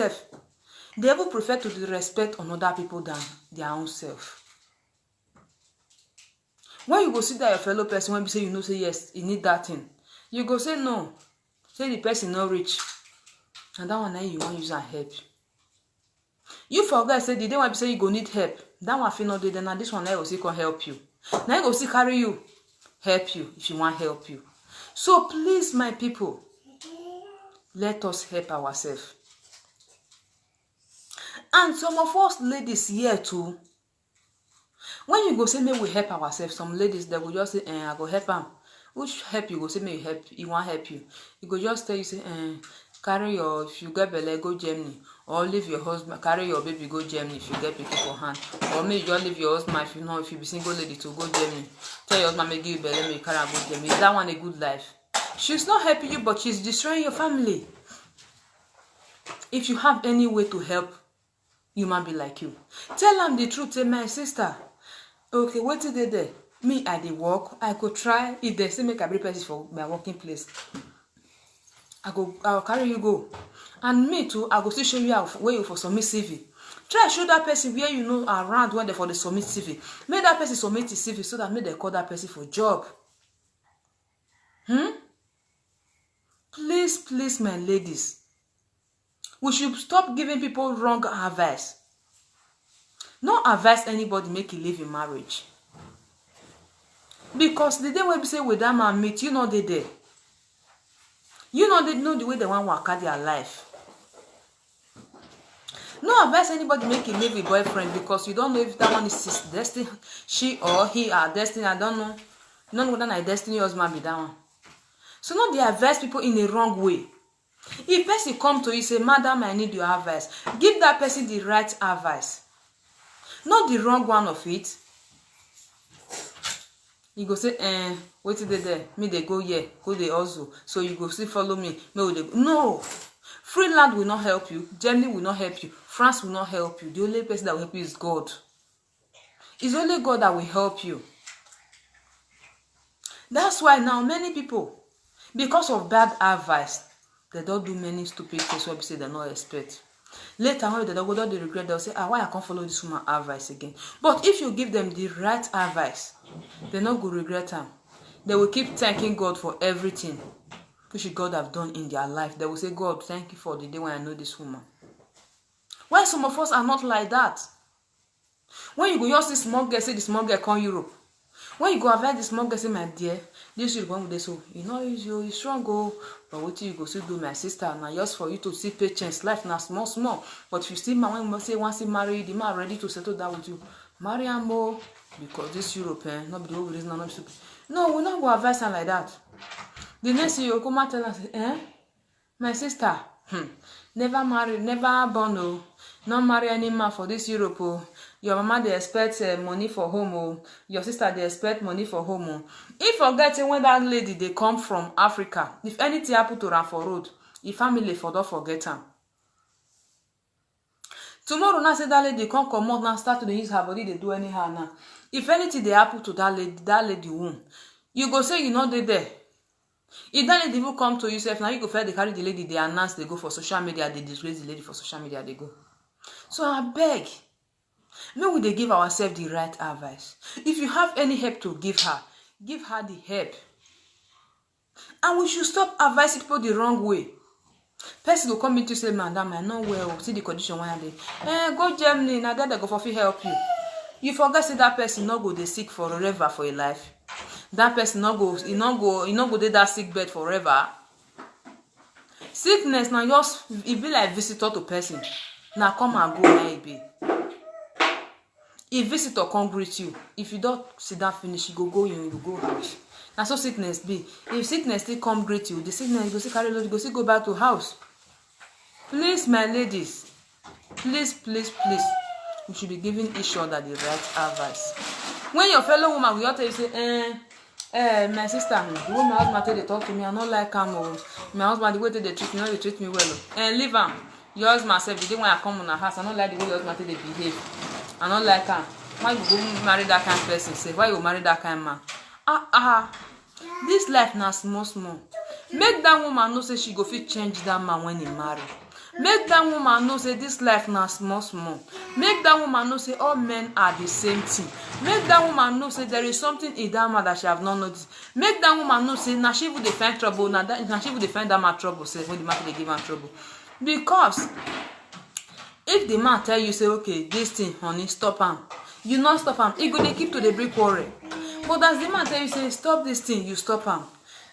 they even prefer to respect on other people than their own self. When you go see that your fellow person, when you say you know, say yes, you need that thing. You go say no. Say the person not rich. And that one now you want use and help. You forget, say the day when you say you go need help. That one feel not there. Now this one now will see can help you. Now you go see carry you. Help you if you want help you. So please, my people, let us help ourselves. And some of us ladies here too, when you go say may we help ourselves, some ladies they will just say, I go help them. Which help you go say may you help, you want help you. You go just tell you say, carry your, if you get belly, go Germany. Or leave your husband, carry your baby, go Germany if you get people for hand. Or maybe you just leave your husband if you know, if you be single lady to go Germany. Tell your husband, make give you belly, make carry and go Germany. Is that one a good life? She's not helping you, but she's destroying your family. If you have any way to help human be like you, tell them the truth. Say, my sister, okay, what did they do? Me, I did work. I could try. If they say make a bring person for my working place, I'll carry you go. And me too, I go still show you where you for submit CV. Try show that person where you know around when they for the submit CV. Make that person submit his CV so that make they call that person for job. Please, my ladies. We should stop giving people wrong advice. Not advise anybody make you live in marriage. Because the day when we say with that man meet, you know they there. You know they know the way they want to work their life. No advise anybody make you live with boyfriend because you don't know if that one is his destiny, she or he are destiny. I don't know. You don't know whether my destiny husband be that one. So not they advise people in a wrong way. If person come to you say, madam, I need your advice, give that person the right advice. Not the wrong one of it. You go say, wait they there, me they go here, go they also. So you go still follow me, me they go. No, Finland will not help you, Germany will not help you, France will not help you. The only person that will help you is God. It's only God that will help you. That's why now many people, because of bad advice, they don't do many stupid things what we say they not expect. Later on, they don't regret, they'll say, why I can't follow this woman advice again. But if you give them the right advice, they're not going to regret them. They will keep thanking God for everything which God have done in their life. They will say, God, thank you for the day when I know this woman. Why some of us are not like that? When you go, you see small girl, say the small girl come Europe. When you go avoid the small girl, say, my dear, this is one with this, so you know you strong, go, but what you go still do, my sister, now just for you to see patience, life now small, but if you still when you say once you marry, the man ready to settle down with you, marry him more, because this European, not the whole reason, not stupid. No, we're not go advise her like that. The next thing you come and tell us, my sister, never marry, never born, no, not marry any man for this Europe, oh. Your mama they expect money for home, oh. Your sister they expect money for home, oh. If forgetting when that lady they come from Africa, if anything happen to her for road, if family for don't forget her. Tomorrow now say that lady come out now start to use her body, they do anyhow now. If anything they happen to that lady womb, you go say you know they there. If that lady will come to yourself now, you go feel they carry the lady, they announce, they go for social media, they disgrace the lady for social media, they go. So I beg. May we give ourselves the right advice. If you have any help to give her the help. And we should stop advising people the wrong way. Person will come in to say, madam, I know well, see the condition one day. Go Germany, now that they go for free help you. You forget say that person not go they sick forever for your life. That person not go they that sick bed forever. Sickness now just it be like visitor to person. Now come and go where it be. If visitor come greet you, if you don't sit down finish, you go you go house. Now so sickness be. If sickness still come greet you, the sickness you go see carry load, you go see go back to house. Please, my ladies, please, we should be giving each other the right advice. When your fellow woman will tell you say, my sister, the way my husband they talk to me, I don't like him. My husband the way they treat me, they treat me well. And leave him. Your husband self, the day when I come on a house, I don't like the way your husband they behave. I don't like her. Why you go marry that kind of person? Say, why you marry that kind of man? This life now small. Make that woman know say she go fit change that man when he marry. Make that woman know say this life now small. Make that woman know say all men are the same thing. Make that woman know say there is something in that man that she have not noticed. Make that woman know say now she will find trouble. Now she will find that man trouble. Say when the man they give her trouble. Because if the man tell you say okay this thing honey stop him, you not stop him, he go dey keep to the brick quarrel. But as the man tell you say stop this thing, you stop him,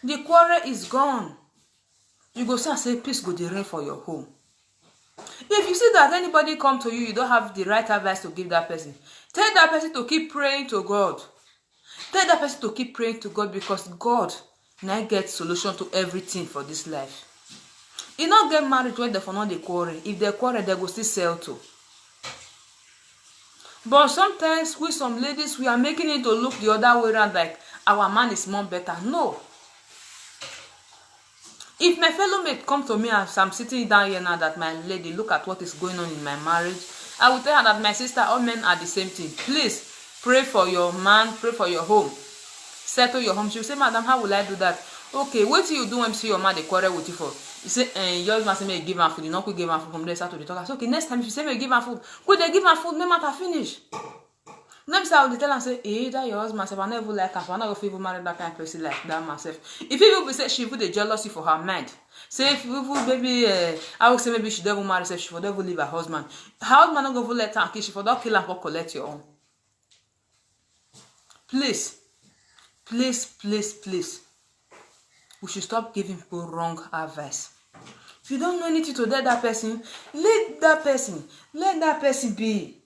the quarrel is gone. You go say peace go dey reign for your home. If you see that anybody come to you, you don't have the right advice to give that person, tell that person to keep praying to God. Tell that person to keep praying to God, because God now get solution to everything for this life. You not get married when they for not the quarrel. If they quarrel, they go still sell too. But sometimes with some ladies, we are making it to look the other way around, like our man is more better. No. If my fellow mate come to me as I'm sitting down here now that my lady, look at what is going on in my marriage, I will tell her that my sister, all men are the same thing. Please pray for your man, pray for your home. Settle your home. She will say, madam, how will I do that? Okay, what do you do when you see your man they quarrel with you for? You say, your husband say me give her food, you know, could give her food from there start to the talk. I say, okay, next time if you say me give her food, could they give her food, no matter finish. Next time I will tell her say, that your husband say, I never like her, I never even marry that kind of person like that myself. If people will say she feel the jealousy for her mind, say if people maybe I will say maybe she don't marry herself, she for never leave her husband. Her husband not gonna let her kill, she for don't kill her for collect your own. Please. We should stop giving people wrong advice. If you don't know anything to tell that person, let that person be.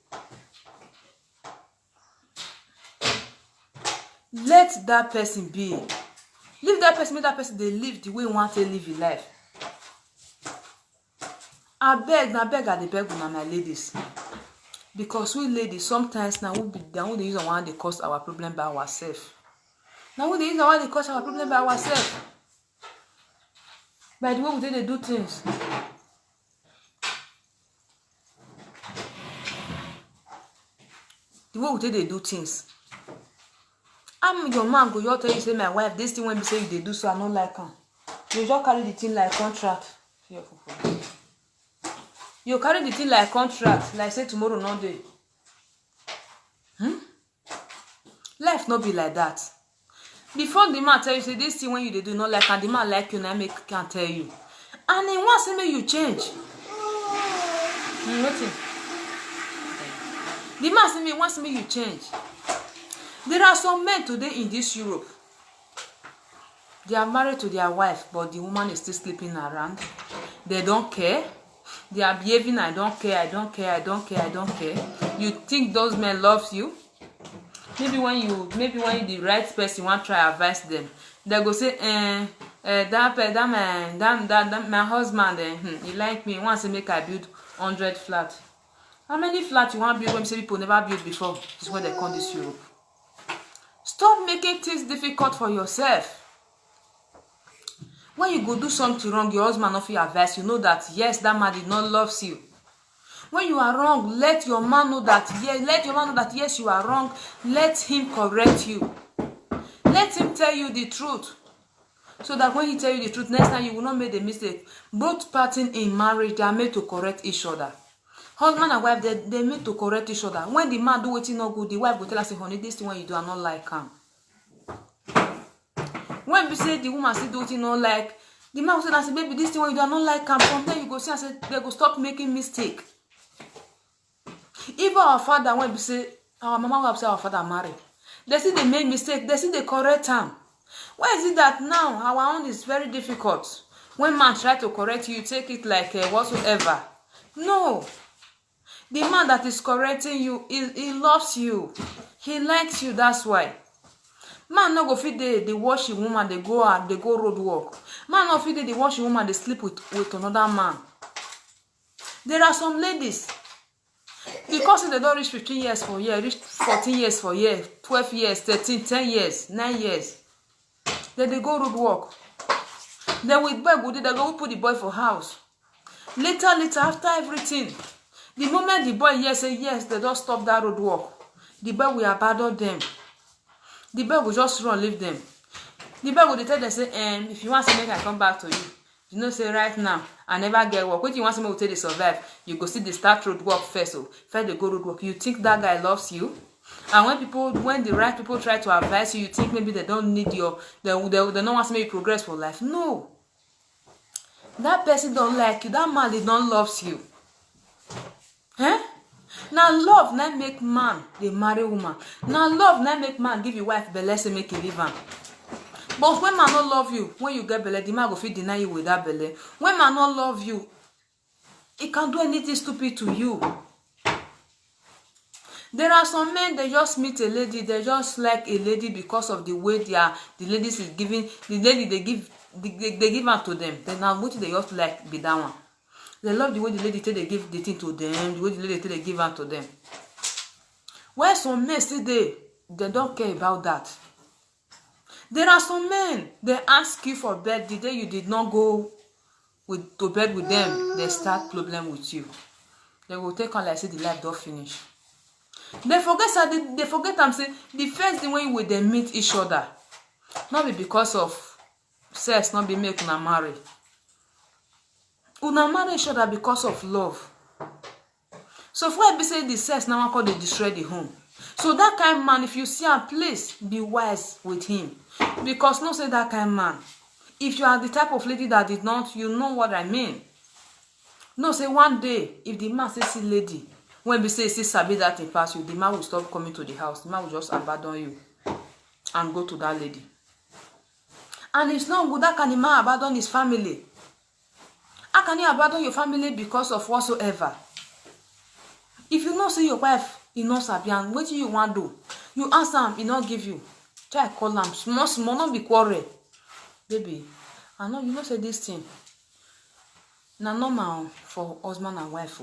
Let that person be. Leave that person, make that person they live the way you want to live your life. I beg I beg my ladies. Because we ladies sometimes now we use one they cause our problem by ourselves. Now we dey use our dey cause our problem by ourselves. By the way we dey do things. The way we dey do things. I'm your man go just tell you say my wife this thing when be say you dey do so I no like am. You just carry the thing like contract. You carry the thing like contract, like say tomorrow no day. Life no be like that. Before the man tell you say this thing when you dey do not like and the man like you now make can tell you. And he wants to make you change. The man say me wants to make you change. There are some men today in this Europe. They are married to their wife, but the woman is still sleeping around. They don't care. They are behaving, I don't care, I don't care, I don't care, I don't care. You think those men love you? Maybe when you the right person want to try advise them, they go say, that my husband, he like me, he wants to make I build 100 flats. How many flats you want to build when say people never built before? This is what they call this Europe. Stop making things difficult for yourself. When you go do something wrong, your husband not feel advice. You know that yes, that man did not love you. When you are wrong, let your man know that yes. Let your man know that yes, you are wrong. Let him correct you. Let him tell you the truth, so that when he tell you the truth, next time you will not make the mistake. Both parties in marriage they are made to correct each other. Husband and wife they made to correct each other. When the man do wetin no good, the wife will tell us, honey, this thing when you do I not like him. When we say the woman still do wetin no like, the man will say, baby, this thing when you do I not like him. Sometimes you go see and say they go stop making mistake. Even our father, when we say our mama will say our father married, they see they make mistake, they see they correct him. Why is it that now our own is very difficult? When man try to correct you, you take it like whatsoever. No. The man that is correcting you, he loves you. He likes you, that's why. Man no go fit they wash a woman, they go road work. Man no fit they wash a woman, they sleep with another man. There are some ladies, because they don't reach 15 years for year, reach 14 years for year, 12 years, 13, 10 years, 9 years. Then they go road work. Then with boy go they go put the boy for house. Later, after everything, the moment the boy yes say yes, they don't stop that road work. The boy will abandon them. The boy will just run, leave them. The boy will tell them say, if you want to make I come back to you, you know say right now I never get work. What you want to make to survive? You go see the start road work first. So first they go road work. You think that guy loves you? And when the right people try to advise you, you think maybe they don't need your, they don't want to make you progress for life. No. That person don't like you. That man they don't love you. Now love now make man they marry woman. Now love now make man give you wife belle say make you leave am. But when man not love you, when you get belle, the man go fit deny you with that belle. When man not love you, he can't do anything stupid to you. There are some men they just meet a lady, they just like a lady because of the way the ladies is giving, the lady they give her to them. Then now what they just like be that one. They love the way the lady tell they give the thing to them, the way the lady tell they give her to them. Where some men still they don't care about that. There are some men, they ask you for bed the day you did not go to bed with them, they start problem with you. They will take on like say the life don't finish. They forget them say the first thing when you they meet each other, not be because of sex, not be make una marry. Una marry each other because of love. So for be say the sex now call they destroy the home. So that kind of man, if you see him, please be wise with him. Because no say that kind of man. If you are the type of lady that did not, you know what I mean. No say one day, if the man say see lady, when we say sabi that in pass you, the man will stop coming to the house. The man will just abandon you and go to that lady. And it's not good that can the man abandon his family. How can you abandon your family because of whatsoever? If you not see your wife, you know Sabian, what do you want to do? You ask him, he not give you. Try call him, small, not be quarrel. Baby, I know you know say this thing. Now normal for husband and wife.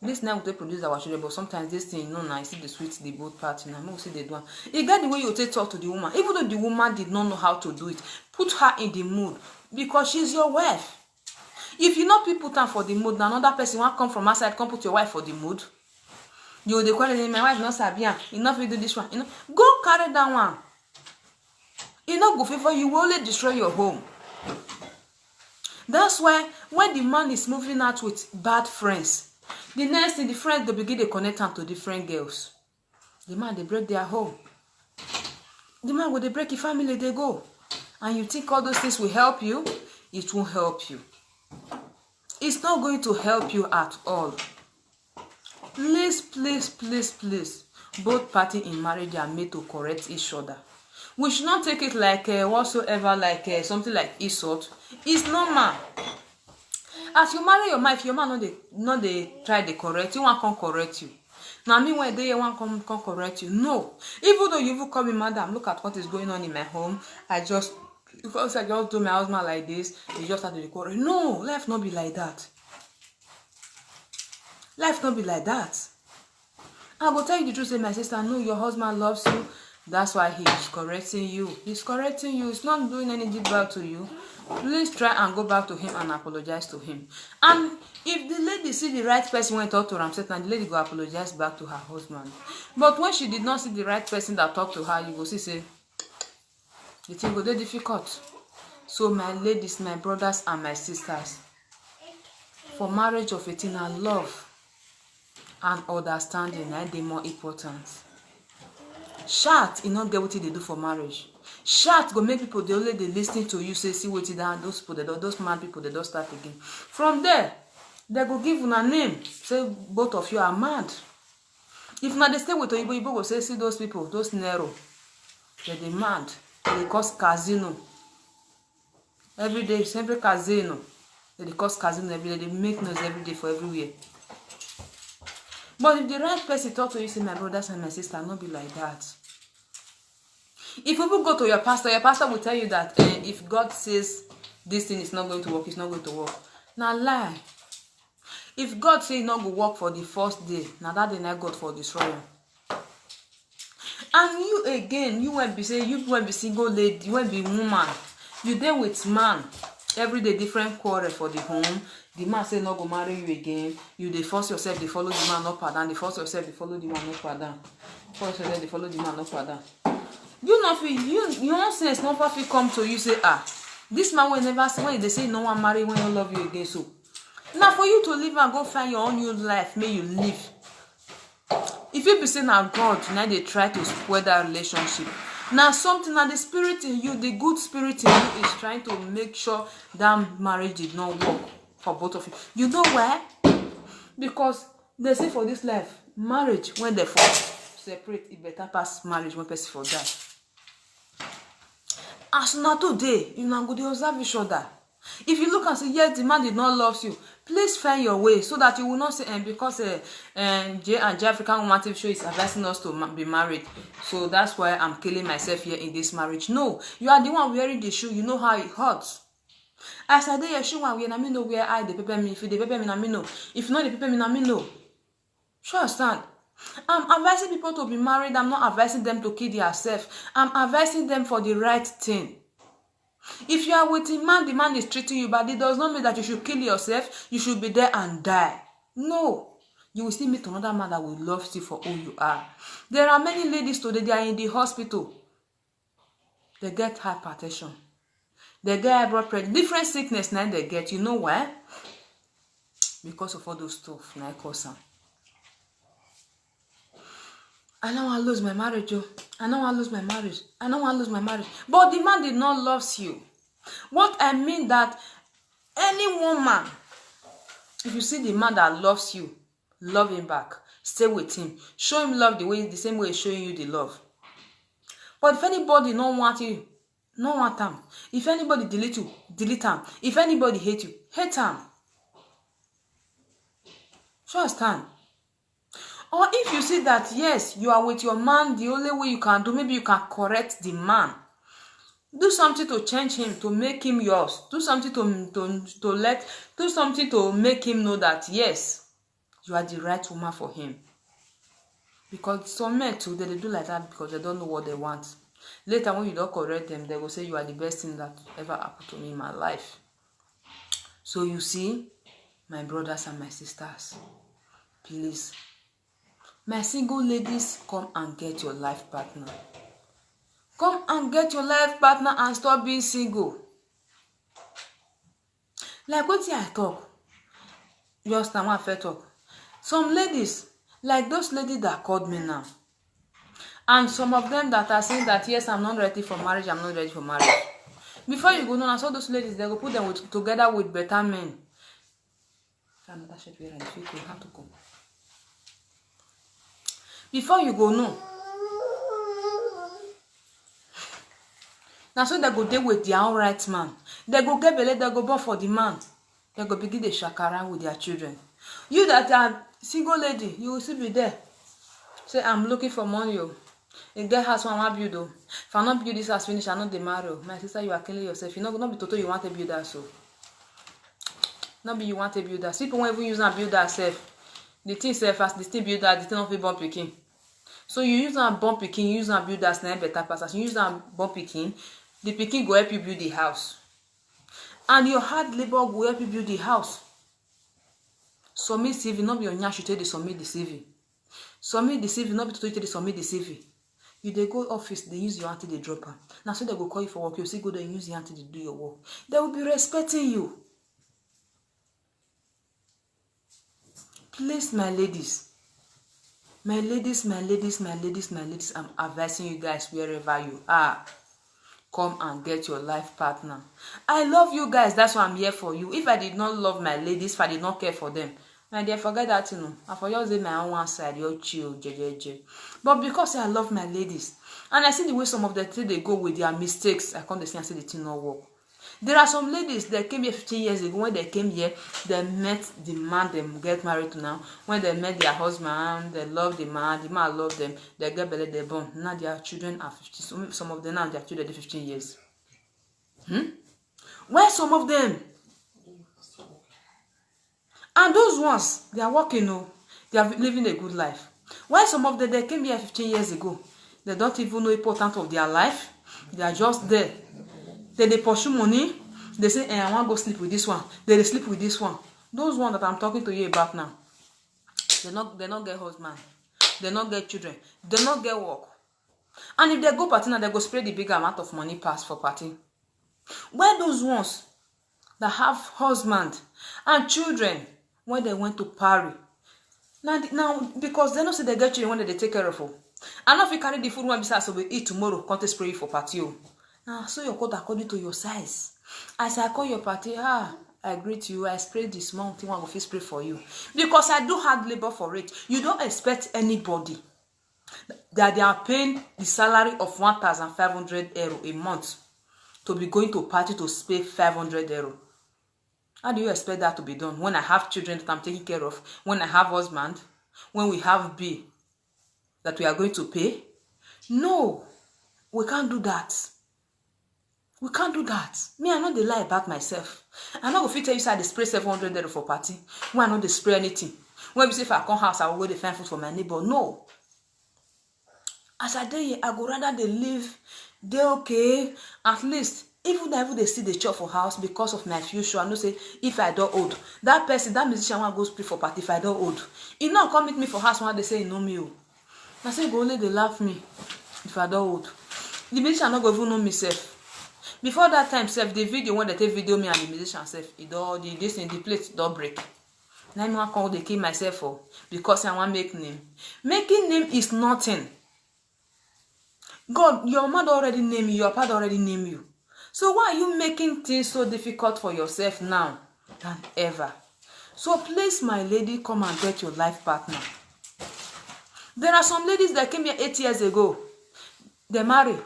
This now we produce our children, but sometimes this thing, no, I see the sweet, the both party. Now, see the one. You get the way you take talk to the woman, even though the woman did not know how to do it. Put her in the mood because she's your wife. If you not put her for the mood, now another person will come from outside, come put your wife for the mood. You will call my wife not Sabian. Enough you do this one. You know, go carry that one. You not go favor, you will only destroy your home. That's why when the man is moving out with bad friends, the next thing the friends they begin to connect them to different girls. The man they break their home. The man when they break your family they go. And you think all those things will help you? It won't help you. It's not going to help you at all. Please, please, please, please. Both parties in marriage are made to correct each other. We should not take it like whatsoever, like something like insult. It's normal. As you marry your man, if your man not they try to correct you, want come correct you. Now me when they want come correct you. No. Even though you will call me, madam, look at what is going on in my home. Because I just do my husband like this, you just have to record. No, life not be like that. Life not be like that. I will tell you the truth, say my sister, no, your husband loves you. That's why he is correcting you. He's correcting you. He's not doing any deep bad to you. Please try and go back to him and apologize to him. And if the lady see the right person when talk to her, the lady go apologize back to her husband. But when she did not see the right person that talked to her, you go see say the thing go dey difficult. So my ladies, my brothers and my sisters, for marriage of 18 and love and understanding, they more important. Shout, you not get what they do for marriage. Shout go make people they only they listening to you say see what it down those people those mad people they don't start again. From there, they go give you a name. Say both of you are mad. If not they stay with you, you go say see those people, those narrow. They mad. They cause casino. Every day, sempre casino. They cause casino every day. They make noise every day for everywhere. But if the right person talk to you, say my brothers and my sisters, not be like that. If people go to your pastor will tell you that if God says this thing is not going to work, it's not going to work. Now lie. If God say it's not going to work for the first day, now that day not God for destroying. And you again, you won't be say you won't be single lady, you won't be woman. You there with man. Every day different quarrel for the home. The man say not go marry you again. You they force yourself, they follow the man up and down. They force yourself, they follow the man up and down. Force yourself, they follow the man up and down. You not feel you nonsense not feel come to you say this man will never say when they say no one marry when you love you again. So now for you to live and go find your own new life, may you live. If you be saying now God, now they try to spoil that relationship. Now something now the spirit in you, the good spirit in you is trying to make sure that marriage did not work for both of you. You know why? Because they say for this life, marriage when they fall separate, it better pass marriage when person for that. As now today, you now go to observe each other. If you look and say, yes, the man did not love you, please find your way so that you will not say, because J African Woman TV show is advising us to be married. So that's why I'm killing myself here in this marriage. No, you are the one wearing the shoe. You know how it hurts. As I do your shoe, I know where I the pepper me. If the pepper me, I know. If not the pepper me, I know. Sure, understand. I'm advising people to be married. I'm not advising them to kill themselves. I'm advising them for the right thing. If you are with a man, the man is treating you bad, it does not mean that you should kill yourself. You should be there and die. No. You will still meet another man that will love you for who you are. There are many ladies today, they are in the hospital. They get hypertension. They get high blood pressure. Different sickness now they get. You know why? Because of all those stuff. Now I cause them. I don't want to lose my marriage, yo. I don't want to lose my marriage. I don't want to lose my marriage. But the man did not love you. What I mean that any woman, if you see the man that loves you, love him back. Stay with him. Show him love the same way he's showing you the love. But if anybody don't want you, don't want him. If anybody delete you, delete him. If anybody hate you, hate him. So understand. Or if you see that, yes, you are with your man, the only way you can do, maybe you can correct the man. Do something to change him, to make him yours. Do something do something to make him know that, yes, You are the right woman for him. Because some men too, they do like that because they don't know what they want. Later, when you don't correct them, they will say you are the best thing that ever happened to me in my life. So you see, my brothers and my sisters, please, my single ladies, come and get your life partner. Come and get your life partner and stop being single. Like what I talk, just now I talk. Some ladies, like those ladies that called me now, and some of them that are saying that yes, I'm not ready for marriage, I'm not ready for marriage. Before you go know, I saw those ladies, they go put them together with better men. Another shirt where I feel you have to go. Before you go know, now so they go deal with their own right man. They go get belay, they go born for the man. They go begin the shakara with their children. You that are single lady, you will still be there. Say, I'm looking for money. In get house one want build. If I not build this house finish, I not the marry. My sister, you are killing yourself. You not be total you want to build that so. Not be you want to build that. People won't even use and build that self. The thing self as the thing build that, the thing of a bomb picking. So you use and bomb picking, you use and build that snare better pass. You use and bomb picking, the picking go help you build the house. And your hard labor will help you build the house. Submit CV, not be on your should tell the submit the CV. Submit the CV, not be to tell the submit the CV. You they go office, they use your auntie, they drop her. Now so they go call you for work, you see go there and use your auntie to do your work. They will be respecting you. Please, my ladies, my ladies, my ladies, my ladies, my ladies, I'm advising you guys wherever you are. Come and get your life partner. I love you guys, that's why I'm here for you. If I did not love my ladies, if I did not care for them, my dear, forget that, you know. I for just say my own one side, you're chill, jejeje. But because I love my ladies, and I see the way some of the things they go with their mistakes, I come to see and say the thing not work. There are some ladies that came here 15 years ago. When they came here, they met the man they get married to now. When they met their husband, they love the man loved them. They get belly, they born. Now their children are 50. Some of them now their children are 15 years. Where some of them? And those ones, they are working, they are living a good life. Why some of them, they came here 15 years ago. They don't even know the importance of their life. They are just there. They pursue money. They say, I want to go sleep with this one. They sleep with this one. Those ones that I'm talking to you about now, they not get husband. They not get children. They not get work. And if they go party now, they go spray the big amount of money pass for party. Where those ones that have husband and children, when they went to party, now because they know say they get children when they take care of them. And if you carry the food when besides so we eat tomorrow, can't spray you for party. Now so your code according to your size. As I call your party, I greet you, I spray the small thing, I will spray for you. Because I do hard labor for it. You don't expect anybody that they are paying the salary of 1,500 euro a month to be going to party to pay 500 euro. How do you expect that to be done? When I have children that I'm taking care of, when I have husband, when we have bill that we are going to pay? No, we can't do that. We can't do that. Me, I know they lie about myself. I know if you tell you say I spray 700 euro for party, when I know they spray anything. When we say if I come house, I will go to find food for my neighbor. No. As I day, I go rather they live, they okay. At least, even if they see the chop for house because of my future, I know say if I don't old, that person, that musician want to go spray for party if I don't old. He not come meet me for house when they say he know me. I say go only they laugh me if I don't old. The musician not go even know me self. Before that time, self the video when they take video me and the musician self, it all the this in the plate don't break. Now I want call they kill myself for because I want make name. Making name is nothing. God, your mother already named you, your father already named you. So why are you making things so difficult for yourself now than ever? So please, my lady, come and get your life partner. There are some ladies that came here 8 years ago. They marry,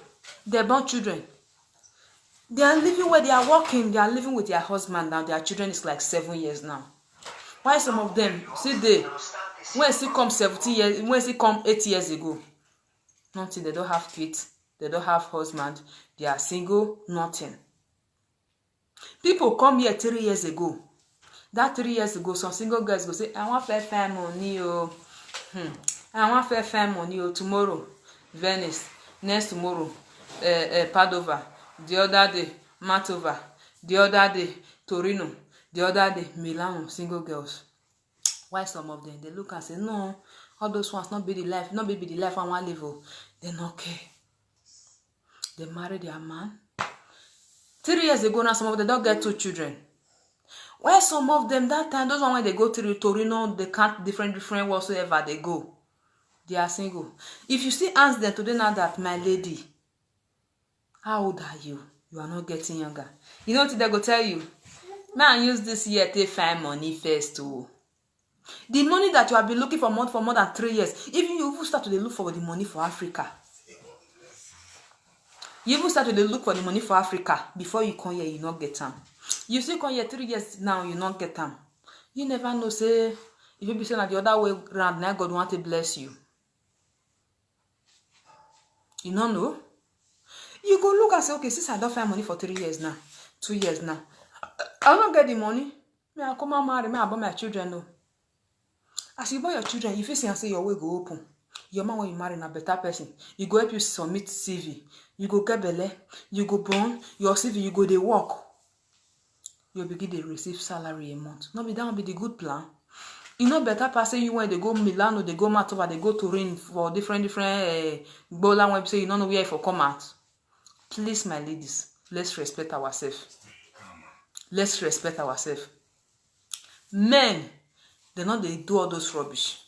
they born children. They are living where they are working. They are living with their husband now. Their children is like 7 years now. Why some of them see they when she come 17 years, when she come 8 years ago, nothing. They don't have kids. They don't have husband. They are single. Nothing. People come here 3 years ago. That 3 years ago, some single girls go say, I want fair money, oh. I want fair money, oh. Tomorrow, Venice. Next tomorrow, Padova. The other day, Matova. The other day, Torino. The other day, Milan. Single girls. Why some of them, they look and say, no, all those ones not be the life I want to live. Oh. They not care. They marry their man. 3 years ago now, some of them don't get 2 children. Why some of them that time, those one when they go to Torino, they can't different whatsoever they go. They are single. If you still ask them today now that, my lady, how old are you? You are not getting younger. You know what they go tell you? Man, use this year to find money first too. The money that you have been looking for more than 3 years, even you start to look for the money for Africa. You even start to look for the money for Africa before you come here, you not get them. You still come here 3 years now, you not get them. You never know, say, if you be saying that the other way around, now God want to bless you. You don't know? You go look and say, okay, since I don't find money for 3 years now, 2 years now, I don't get the money. Me, I come and marry me, I buy my children. No. As you buy your children, if you see and say your way go open, your man when you marry a better person, you go help you submit CV, you go get belle, you go born, your CV, you go they work. You begin to receive salary a month. No be that will be the good plan. You know better person you when they go Milan or they go Matova, they go Turin for different bowler when say you don't know where for come out. Please, my ladies, let's respect ourselves. Let's respect ourselves. Men, they know they do all those rubbish.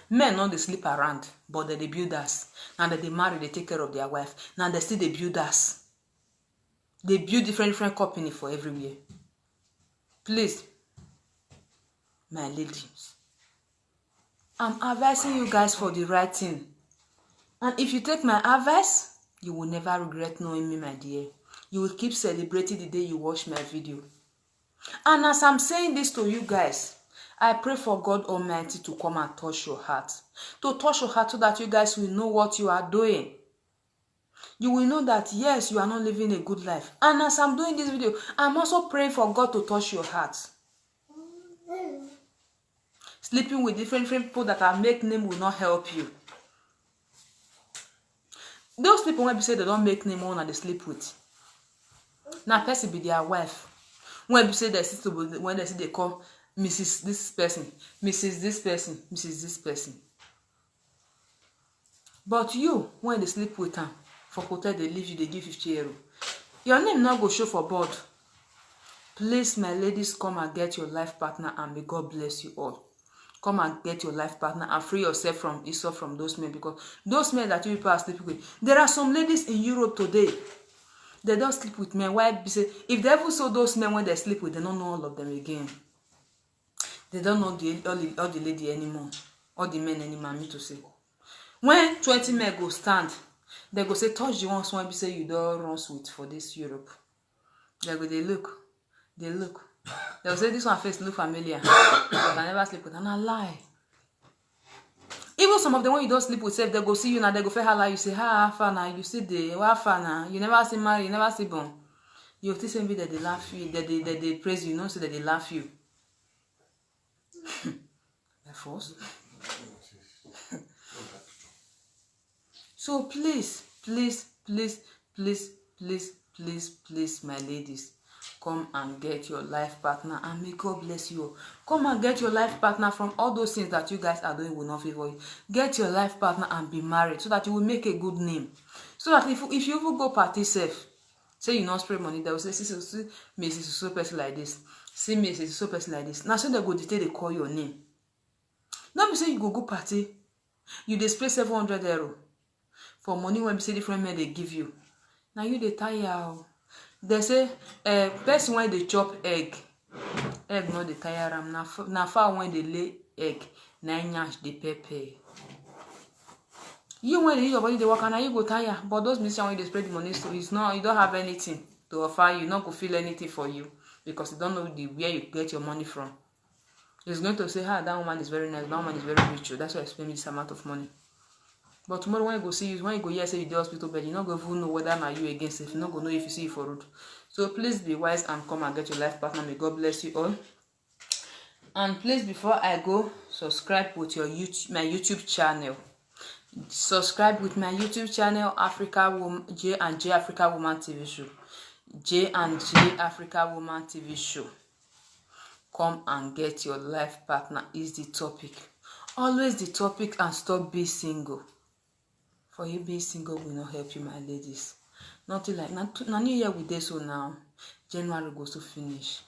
Men know they sleep around, but they build us. Now that they marry, they take care of their wife. Now they still they build us. They build different company for everywhere. Please, my ladies, I'm advising you guys for the right thing. And if you take my advice, you will never regret knowing me, my dear. You will keep celebrating the day you watch my video. And as I'm saying this to you guys, I pray for God Almighty to come and touch your heart. To touch your heart so that you guys will know what you are doing. You will know that, yes, you are not living a good life. And as I'm doing this video, I'm also praying for God to touch your heart. Sleeping with different people that are make name will not help you. Those people when they say they don't make name one and they sleep with. Now person be their wife. When they say they sister, when they say they call Mrs. this person, Mrs. this person, Mrs. this person. But you, when they sleep with them, for hotel they leave you, they give 50 euro. Your name not go show for board. Please, my ladies, come and get your life partner and may God bless you all. Come and get your life partner and free yourself from those men, because those men that you people are sleeping with. There are some ladies in Europe today. They don't sleep with men. Why? Because if they ever saw those men when they sleep with, they don't know all of them again. They don't know all the lady anymore. All the men anymore, me to say. When 20 men go stand, they go say, touch the ones when we say you don't run with for this Europe. They go, they look. They'll say this one face look familiar. But I never sleep with, and I lie. Even some of them when you don't sleep with self, they go see you now, they go say hello, you say, how far now, you see the what far now, you never see marry, you never see born. You still say that they laugh you, that they praise you, not so that they laugh you. By force. So please, my ladies, come and get your life partner and may God bless you. Come and get your life partner from all those things that you guys are doing will not favor you. Get your life partner and be married so that you will make a good name. So that if you even go party safe, say you not spray money, they will say, see Mrs. So person like this. See Mrs. So person like this. Now so they go detail, they call your name. Now be say you go party, you display 700 euro for money when we say different men they give you. Now you they tire. They say person when they chop egg no they tire am. Now far when they lay egg, 9 yash they pepper. You when they use your body they work and now you go tire. But those musicians when they spread the money, so it's not, you don't have anything to offer you, not go feel anything for you because you don't know where you get your money from. It's going to say, that woman is very nice, that woman is very rich, that's why I spend this amount of money. But tomorrow when you go see you, when you go here say you the hospital bed, you're not going to know whether now you against it. You're not going to know if you see you for road. So please be wise and come and get your life partner. May God bless you all. And please, before I go, subscribe with your my YouTube channel. Subscribe with my YouTube channel, Africa Woman J and J Africa Woman TV Show. J and J Africa Woman TV Show. Come and get your life partner is the topic. Always the topic, and stop being single. For you being single will not help you, my ladies. Nothing like now new year with this so now. January goes to finish.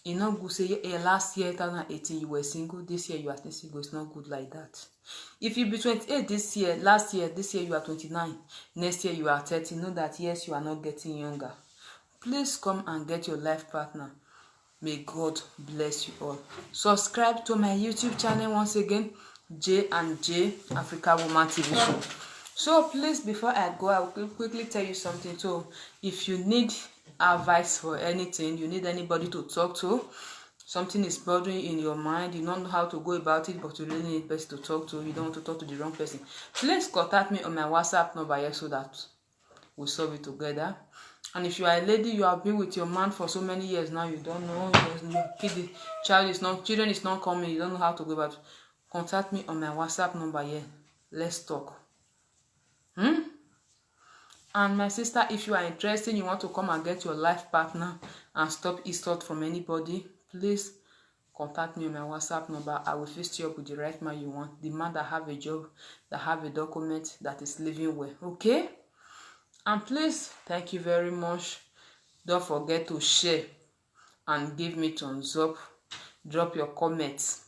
You know, go say last year 2018 you were single, this year you are still single. It's not good like that. If you be 28 this year, this year you are 29, next year you are 30, know that yes, you are not getting younger. Please come and get your life partner. May God bless you all. Subscribe to my YouTube channel once again, J and J Africa Woman TV Show. So please, before I go, I will quickly tell you something. So if you need advice for anything, you need anybody to talk to, something is bothering you in your mind, you don't know how to go about it, but you really need a person to talk to, you don't want to talk to the wrong person, please contact me on my WhatsApp number here so that we'll solve it together. And if you are a lady, you have been with your man for so many years now, you don't know, children is not coming, you don't know how to go about it, contact me on my WhatsApp number here. Let's talk. And my sister, if you are interested, you want to come and get your life partner and stop insult from anybody, please contact me on my WhatsApp number. I will fix you up with the right man you want, the man that have a job, that have a document, that is living well. Okay? And please, thank you very much. Don't forget to share and give me thumbs up. Drop your comments.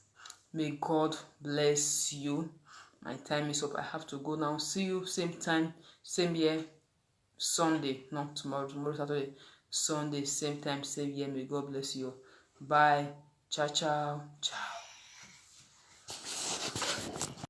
May God bless you. My time is up. I have to go now. See you same time, same year, Sunday. Not tomorrow. Tomorrow Saturday. Sunday, same time, same year. May God bless you. Bye. Ciao, ciao. Ciao.